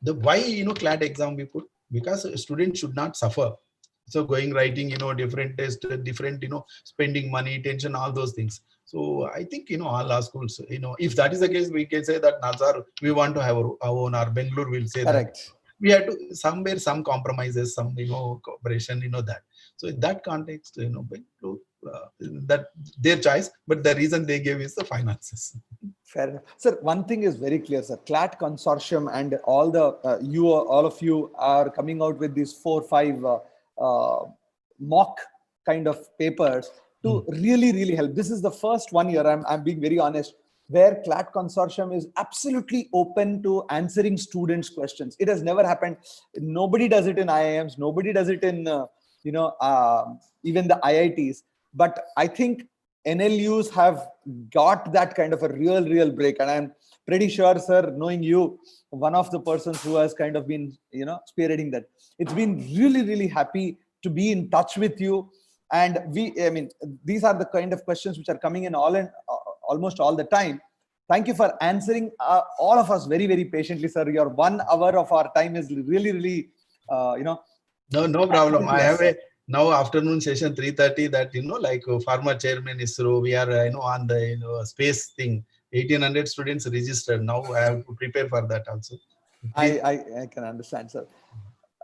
the why CLAT exam we put, because a student should not suffer. So going writing different test, different spending money, tension, all those things. So I think all our schools, if that is the case, we can say that Nazar, we want to have our own, or Bangalore will say correct. That we have to somewhere some compromises, some cooperation, that. So in that context, Bangalore, that their choice, but the reason they gave is the finances. Fair enough. Sir, one thing is very clear, sir. CLAT consortium and all of you are coming out with these 4-5 mock kind of papers to really help. This is the first 1 year, I'm being very honest, where CLAT consortium is absolutely open to answering students' questions. It has never happened. Nobody does it in IIMs. Nobody does it in even the IITs. But I think NLUs have got that kind of a real break. And I'm pretty sure, sir, knowing you, one of the persons who has kind of been, spearheading that. It's been really happy to be in touch with you. And these are the kind of questions which are coming in almost all the time. Thank you for answering all of us very patiently, sir. Your 1 hour of our time is really, No problem. I have a now afternoon session 3:30 that like former chairman ISRO, we are on the space thing. 1800 students registered. Now I have to prepare for that also. I can understand, sir.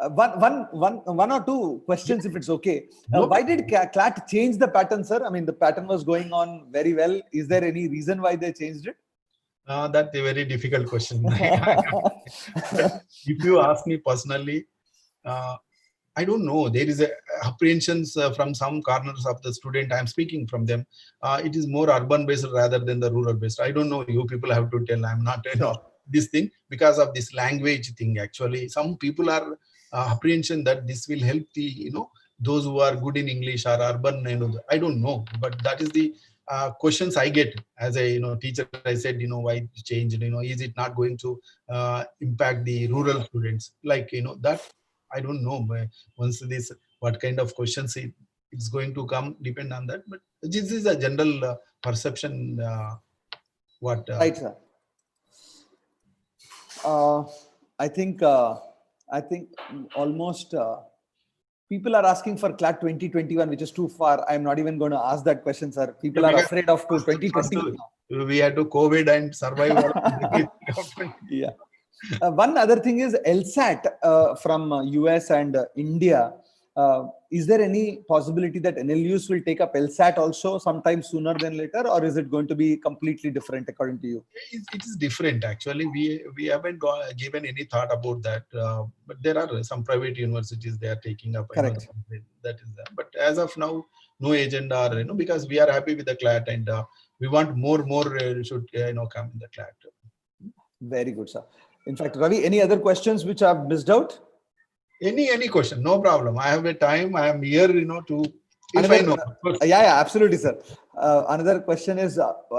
One or two questions, if it's okay. Why did CLAT change the pattern, sir? I mean, the pattern was going on very well. Is there any reason why they changed it? That's a very difficult question. If you ask me personally, I don't know. There is apprehensions from some corners of the student. I'm speaking from them. It is more urban based rather than the rural based. I don't know. You people have to tell. I'm not this thing because of this language thing. Actually, some people are apprehension that this will help the those who are good in English or urban. I don't know, but that is the questions I get as a teacher. I said why change? Is it not going to impact the rural students? Like that. I don't know. Once this, what kind of questions it's going to come, depend on that. But this is a general perception. Right, sir. I think almost people are asking for CLAT 2021, which is too far. I'm not even going to ask that question, sir. People are afraid of 2020. We had to COVID and survive. Yeah. One other thing is LSAT from US and India. Is there any possibility that NLUs will take up LSAT also sometime sooner than later, or is it going to be completely different according to you? It is different actually. We haven't given any thought about that, but there are some private universities they are taking up. Correct. That is that. But as of now, no agenda, because we are happy with the CLAT and we want more should come in the CLAT. Very good, sir. In fact, Ravi, any other questions which I've missed out? Any question, no problem. I have a time. I am here, to If I know. Of course. Yeah, absolutely, sir. Another question is,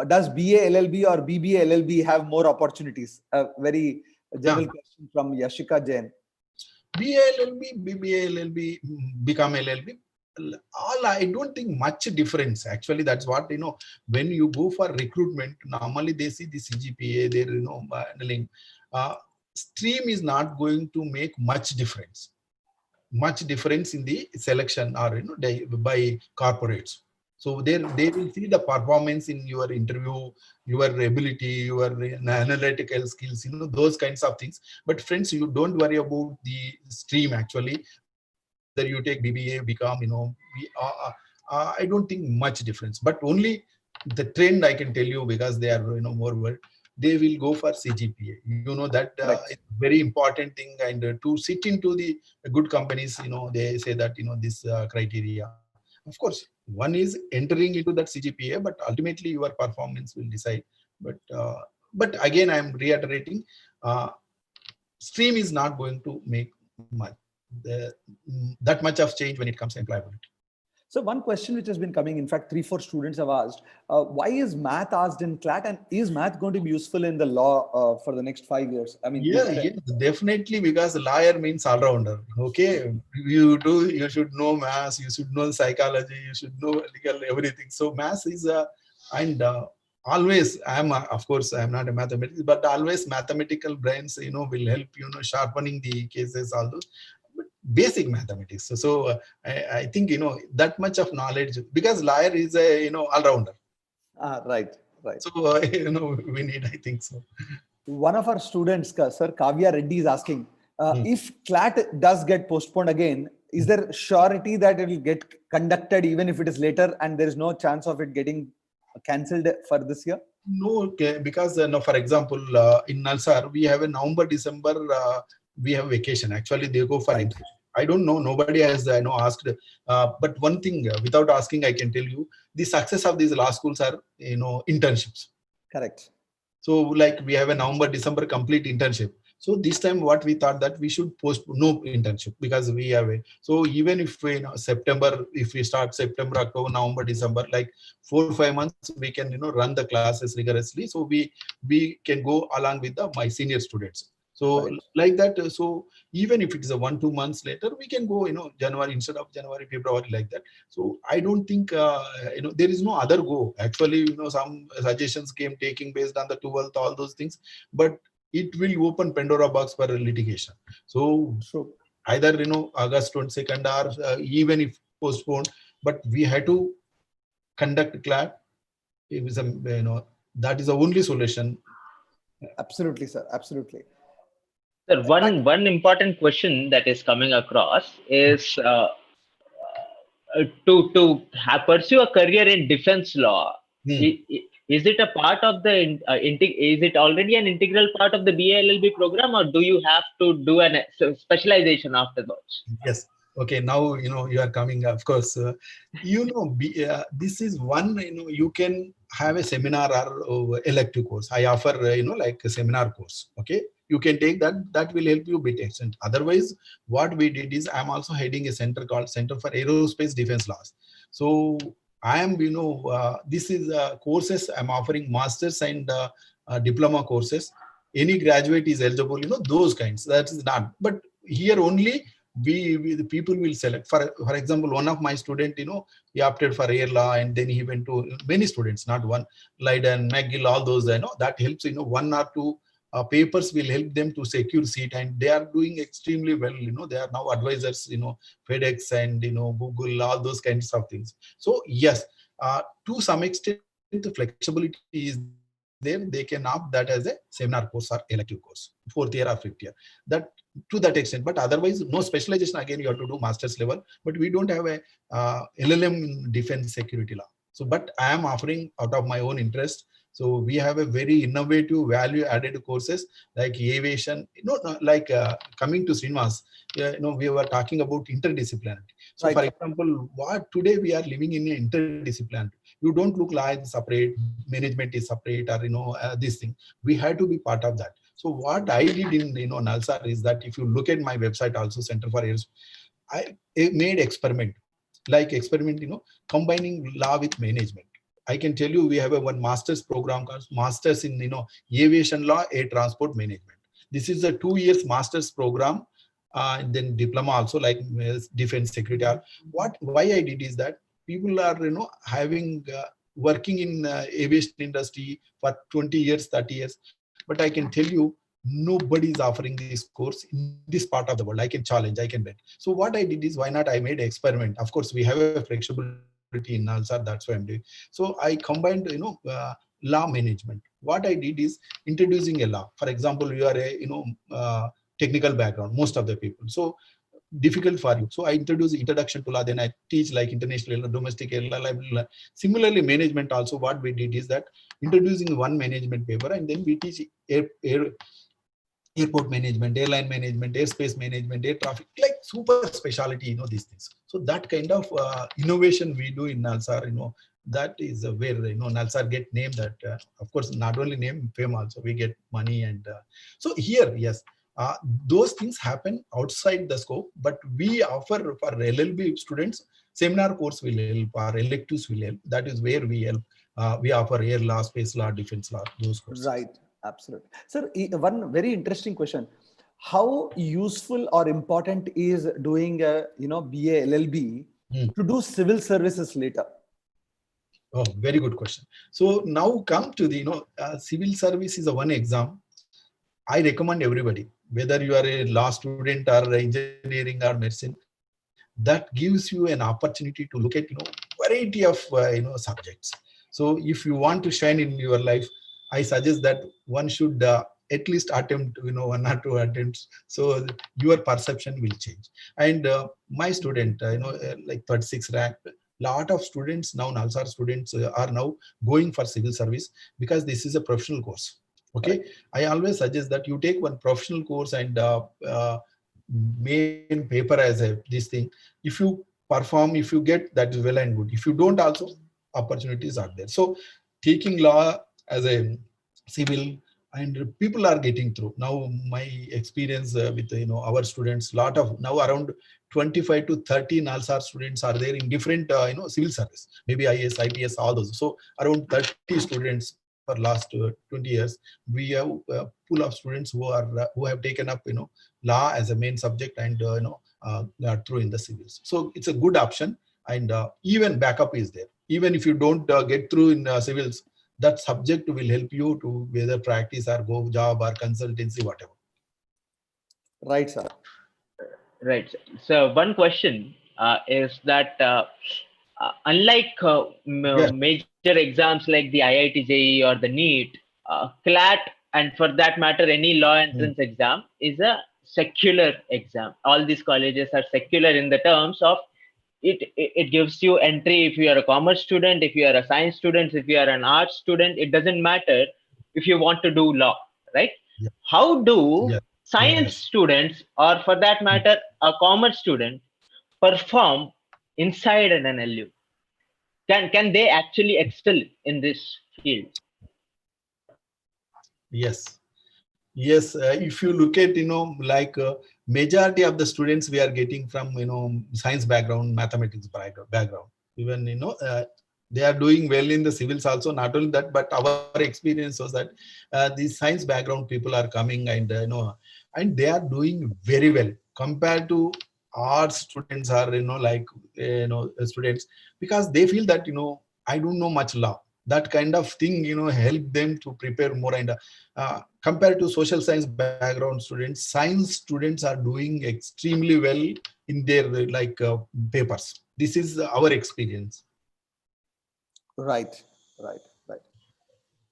does BA LLB or BBA LLB have more opportunities? A very general question from Yashika Jain. BA LLB, BBA LLB, become LLB. All I don't think much difference. Actually, that's what when you go for recruitment, normally they see the CGPA, they're handling. Stream is not going to make much difference in the selection or by corporates. So they will see the performance in your interview, your ability, your analytical skills, those kinds of things. But friends, you don't worry about the stream. Actually, whether you take BBA, become I don't think much difference. But only the trend I can tell you, because they are more, they will go for CGPA. That is very important thing. And to sit into the good companies, they say that this criteria. Of course, one is entering into that CGPA, but ultimately your performance will decide. But again, I am reiterating, stream is not going to make that much of change when it comes to employability. So one question which has been coming, in fact, 3-4 students have asked, why is math asked in CLAT, and is math going to be useful in the law for the next 5 years? I mean, definitely, because lawyer means all-rounder. Okay, you should know maths, you should know psychology, you should know legal everything. So maths is always, of course, I'm not a mathematician, but always mathematical brains, will help, sharpening the cases, all those. Basic mathematics. So I think that much of knowledge, because lawyer is a all-rounder. Right. So we need, I think so. One of our students, sir, Kavya Reddy, is asking, if CLAT does get postponed again, is there surety that it will get conducted even if it is later, and there is no chance of it getting cancelled for this year? No, because for example, in Nalsar we have a November, December. We have vacation. Actually, they go for it. I don't know. Nobody has asked. But one thing, without asking, I can tell you, the success of these law schools are internships. Correct. So like we have a November, December complete internship. So this time, what we thought that we should postpone no internship, because we have a. So even if September, if we start September, October, November, December, like 4-5 months, we can run the classes rigorously. So we can go along with my senior students. So like that, so even if it is a 1-2 months later, we can go, January instead of January, February, like that. So I don't think, there is no other go. Actually, some suggestions came taking based on the 12th, all those things, but it will open Pandora box for litigation. So either, August 22nd or even if postponed, but we had to conduct CLAT. It was that is the only solution. Absolutely, sir. Absolutely. Sir, one important question that is coming across is to pursue a career in defense law. Is it a part of the is it already an integral part of the BA LLB program, or do you have to do a specialization afterwards? Yes. Okay. Now you are coming. Of course, this is one. You can have a seminar or elective course. I offer like a seminar course. Okay. You can take that. That will help you a bit extent. Otherwise, what we did is I'm also heading a center called Center for Aerospace Defense Laws. So I am, this is courses I'm offering, masters and diploma courses. Any graduate is eligible, those kinds. That is not. But here only the people will select. For example, one of my student, he opted for air law, and then he went to many students, not one, Leiden, McGill, all those. That helps. 1 or 2 papers will help them to secure seat, and they are doing extremely well. They are now advisors, FedEx and Google, all those kinds of things. So yes, to some extent the flexibility is there. They can opt that as a seminar course or elective course, 4th year or 5th year, that to that extent. But otherwise, no specialization. Again, you have to do master's level, but we don't have a LLM in defense security law. So but I am offering out of my own interest. So we have a very innovative value-added courses like aviation. Like coming to Srinivas, we were talking about interdisciplinarity. So for example, what today we are living in an interdisciplinary. You don't look like separate, management is separate, or this thing. We had to be part of that. So what I did in Nalsar is that if you look at my website also, Center for Aerospace, I made experiment. like experiment, combining law with management. I can tell you we have one master's program called Masters in Aviation Law, Air Transport Management. This is a 2 years master's program, and then diploma also, like defense security. Why I did is that people are having working in aviation industry for 20 years, 30 years, but I can tell you nobody is offering this course in this part of the world. I can challenge, I can bet. So what I did is, why not I made an experiment. Of course we have a flexibility in NALSA, that's why I'm doing. So I combined law management. What I did is introducing a law. For example, you are a technical background, most of the people, so difficult for you. So I introduce introduction to law, then I teach like international law, domestic law. Similarly, management also, what we did is that introducing one management paper, and then we teach airport management, airline management, airspace management, air traffic, like super specialty, these things. So that kind of innovation we do in NALSAR, that is where NALSAR get name. That of course not only name, fame also, we get money. And so here, yes, those things happen outside the scope, but we offer for LLB students, seminar course will help, our electives will help. That is where we help. We offer air law, space law, defense law, those courses. Right. Absolutely. Sir, one very interesting question. How useful or important is doing a BA LLB to do civil services later? Oh, very good question. So now come to the civil service is a one exam. I recommend everybody, whether you are a law student or engineering or medicine, that gives you an opportunity to look at variety of subjects. So if you want to shine in your life, I suggest that one should at least attempt, 1 or 2 attempts, so your perception will change. And my student, like 36 rank, lot of students now, NALSAR students are now going for civil service because this is a professional course. Okay, right. I always suggest that you take one professional course and main paper as this thing. If you perform, if you get, that is well and good. If you don't, also opportunities are there. So taking law as a civil, and people are getting through. Now my experience with our students, lot of now around 25 to 30 NALSAR students are there in different civil service, maybe IAS, IPS, all those. So around 30 students for last 20 years. We have a pool of students who have taken up law as a main subject, and are through in the civils. So it's a good option, and even backup is there. Even if you don't get through in civils, that subject will help you to whether practice or go job or consultancy, whatever. Right, sir. Right. So one question is that unlike major exams like the IIT JEE or the NEET, CLAT, and for that matter any law entrance exam is a secular exam. All these colleges are secular in the terms of it gives you entry if you are a commerce student, if you are a science student, if you are an arts student. It doesn't matter if you want to do law, right? Yeah. How do science students, or for that matter a commerce student, perform inside an NLU? Can they actually excel in this field? Yes. If you look at like majority of the students we are getting from science background, mathematics background, even they are doing well in the civils also. Not only that, but our experience was that these science background people are coming, and and they are doing very well compared to arts students are students, because they feel that I don't know much law. That kind of thing help them to prepare more. And compared to social science background students, science students are doing extremely well in their papers. This is our experience. Right.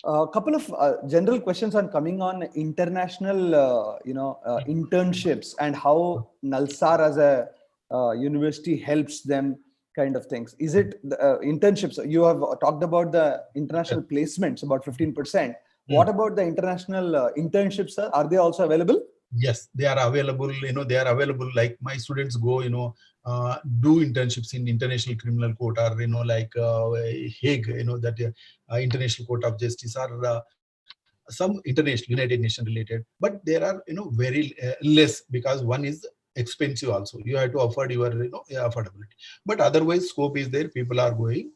A couple of general questions are coming on international internships and how NALSAR as a university helps them, kind of things. Is it internships? You have talked about the international placements, about 15%. What about the international internships, sir? Are they also available? Yes, they are available. They are available. Like my students go, do internships in International Criminal Court, or like Hague, that International Court of Justice, or some international United Nations related. But there are very less, because one is expensive also. You have to afford your affordability. But otherwise, scope is there. People are going.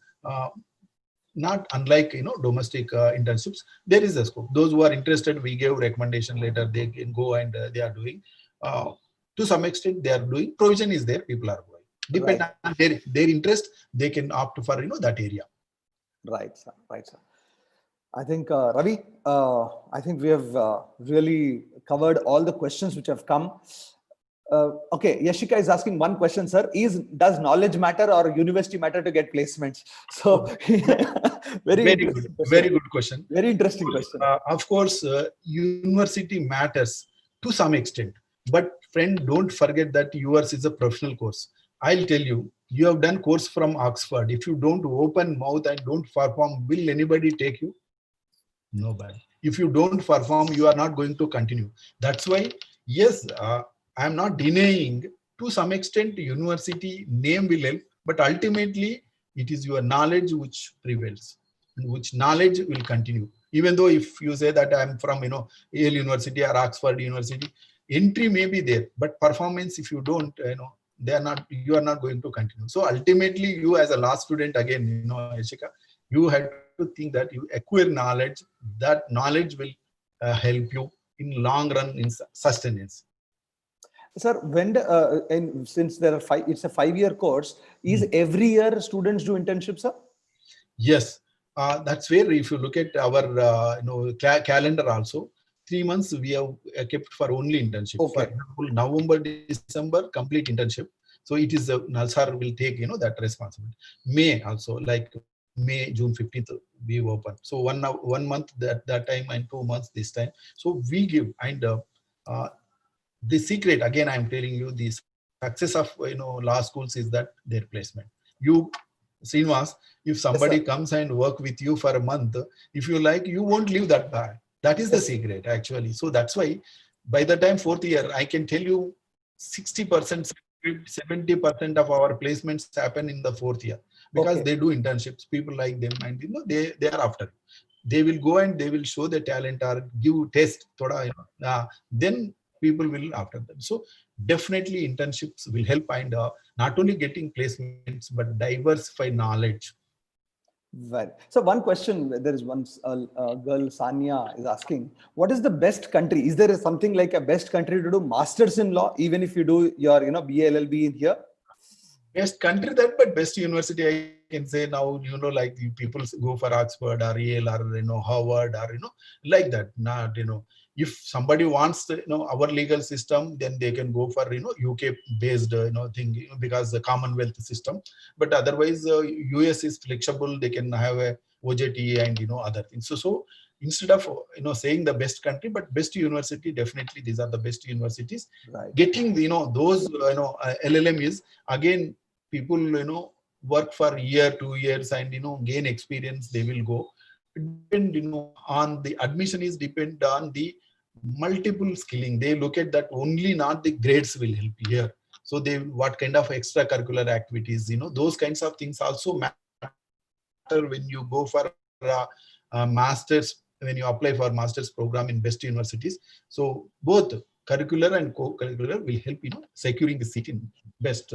Not unlike domestic internships, there is a scope. Those who are interested, we give recommendation later. They can go and they are doing. To some extent, they are doing. Provision is there. People are going. Depend on their interest, they can opt for that area. Right, sir. Right, sir. I think Ravi, I think we have really covered all the questions which have come. Okay, Yashika is asking one question, sir. Does knowledge matter or university matter to get placements? So, very good question. Very interesting question. Of course, university matters to some extent, but friend, don't forget that yours is a professional course. I'll tell you, you have done course from Oxford. If you don't open mouth and don't perform, will anybody take you? Nobody. If you don't perform, you are not going to continue. That's why, yes, I am not denying to some extent university name will help, but ultimately it is your knowledge which prevails, and which knowledge will continue. Even though if you say that I am from Yale University or Oxford University, entry may be there, but performance, if you don't, you are not going to continue. So ultimately, you as a law student, again, Yashika, you have to think that you acquire knowledge. That knowledge will help you in long run in sustenance. Sir, and since there are it's a 5-year course, is every year students do internships, sir? Yes, that's where if you look at our calendar also, 3 months we have kept for only internship. Okay. For example, November, December, complete internship. So it is Nalsar will take that responsibility. May also, like May, June 15th we open. So 1 month that time and 2 months this time. So we give, and the secret, again, I'm telling you, the success of law schools is that their placement. You, Srinivas, if somebody comes and work with you for a month, if you like, you won't leave that bad. That is the secret, actually. So that's why by the time 4th year, I can tell you 60%, 70% of our placements happen in the 4th year, because they do internships. People like them, and they are after. They will go and they will show their talent or give test. Then people will after them. So definitely internships will help, and not only getting placements but diversify knowledge. Right. So one question, there is one girl, Sanya, is asking, what is the best country? Is there something like a best country to do masters in law, even if you do your BA LLB in here? Best country that, but best university I can say now, like people go for Oxford or Yale or Harvard or like that. Not if somebody wants our legal system, then they can go for UK based thing, because the Commonwealth system. But otherwise, US is flexible. They can have a OJT and other things. So instead of saying the best country, but best university, definitely these are the best universities. Right. Getting those LLM is, again, people work for year, 2 years, and gain experience. They will go. Depend on the admission is depend on the multiple skilling. They look at that only, not the grades will help here. So they, what kind of extracurricular activities, those kinds of things also matter when you go for a master's, when you apply for master's program in best universities. So both curricular and co-curricular will help securing the seat in best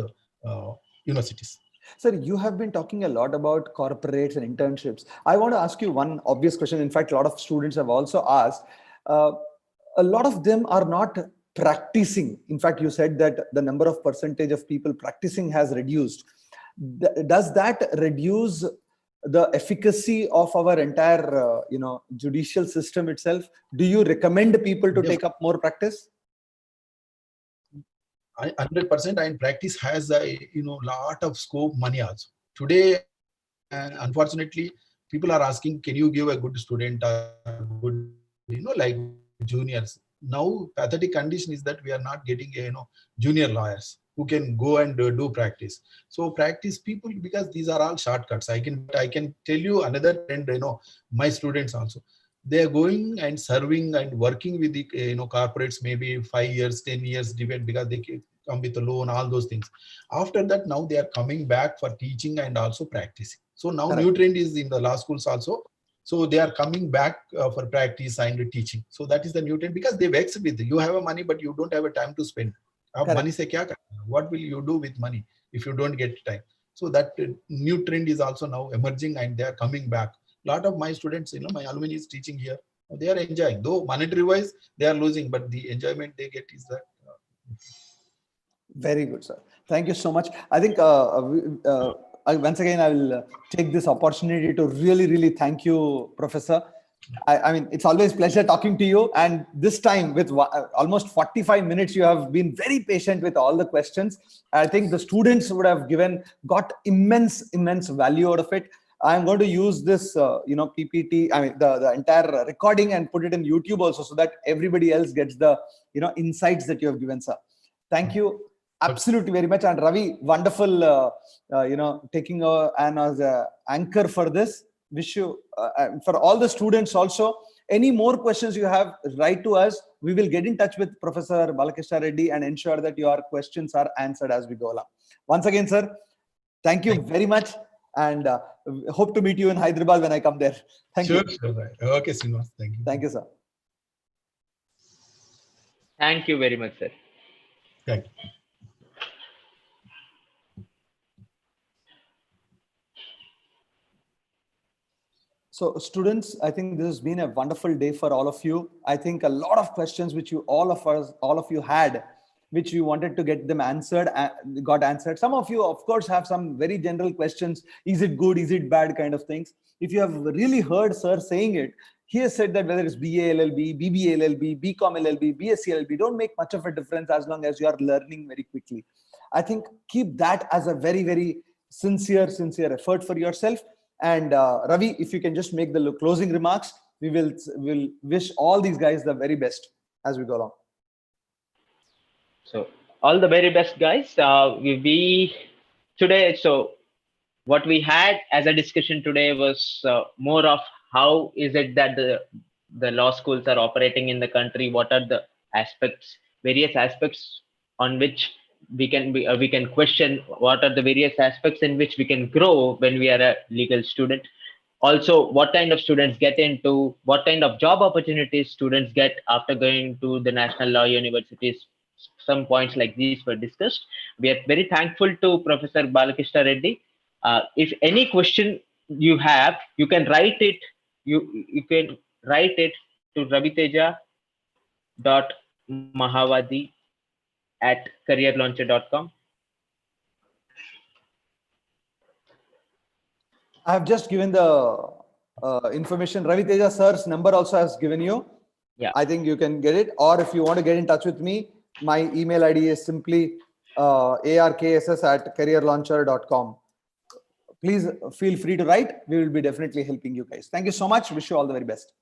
universities. Sir, you have been talking a lot about corporates and internships. I want to ask you one obvious question. In fact, a lot of students have also asked. A lot of them are not practicing. In fact, you said that the number of percentage of people practicing has reduced. Does that reduce the efficacy of our entire, judicial system itself? Do you recommend people to take up more practice? 100%, and practice has a lot of scope, money also. Today, unfortunately, people are asking, can you give a good student good, like juniors? Now, pathetic condition is that we are not getting junior lawyers who can go and do practice. So practice people, because these are all shortcuts. I can tell you another trend. My students also, they are going and serving and working with the corporates, maybe 5 years, 10 years, depend, because they come with a loan, all those things. After that, now they are coming back for teaching and also practicing. So now new trend is in the law schools also. So they are coming back for practice and teaching. So that is the new trend, because they vex with you have a money, but you don't have a time to spend. money se kya karna? What will you do with money if you don't get time? So that new trend is also now emerging and they are coming back. A lot of my students, my alumni is teaching here. They are enjoying, though monetary wise they are losing, but the enjoyment they get is that. Very good, sir. Thank you so much. I think once again I will take this opportunity to really thank you, Professor. I mean, it's always pleasure talking to you. And this time, with almost 45 minutes, you have been very patient with all the questions. I think the students would have got immense value out of it. I'm going to use this, PPT, I mean, the entire recording and put it in YouTube also, so that everybody else gets the, insights that you have given, sir. Thank you absolutely very much. And Ravi, wonderful, taking an as an anchor for this. Wish you, for all the students also, any more questions you have, write to us. We will get in touch with Professor Balakrishna Reddy and ensure that your questions are answered as we go along. Once again, sir, thank you very much. And hope to meet you in Hyderabad when I come there. Thank you. Sure. Okay, Srinivas. Thank you. Thank you, sir. Thank you very much, sir. Thank you. So students, I think this has been a wonderful day for all of you. I think a lot of questions which all of you had, which you wanted to get them answered, got answered. Some of you, of course, have some very general questions. Is it good? Is it bad? Kind of things. If you have really heard sir saying it, he has said that whether it's BA LLB, BBA LLB, BCom LLB, BSc LLB, don't make much of a difference as long as you are learning very quickly. I think keep that as a very sincere effort for yourself. And Ravi, if you can just make the closing remarks, we will wish all these guys the very best as we go along. So all the very best, guys. Today, so what we had as a discussion today was more of how is it that the law schools are operating in the country. What are the various aspects on which we can question, what are the various aspects in which we can grow when we are a legal student. Also, what kind of students get into, what kind of job opportunities students get after going to the national law universities. Some points like these were discussed. We are very thankful to Professor Balakrishna Reddy. If any question you have, you can write it. You can write it to raviteja.mahavadi@careerlauncher.com. I have just given the information. Ravi Teja sir's number also has given you. Yeah. I think you can get it. Or if you want to get in touch with me, my email ID is simply arkss@careerlauncher.com. Please feel free to write. We will be definitely helping you guys. Thank you so much. Wish you all the very best.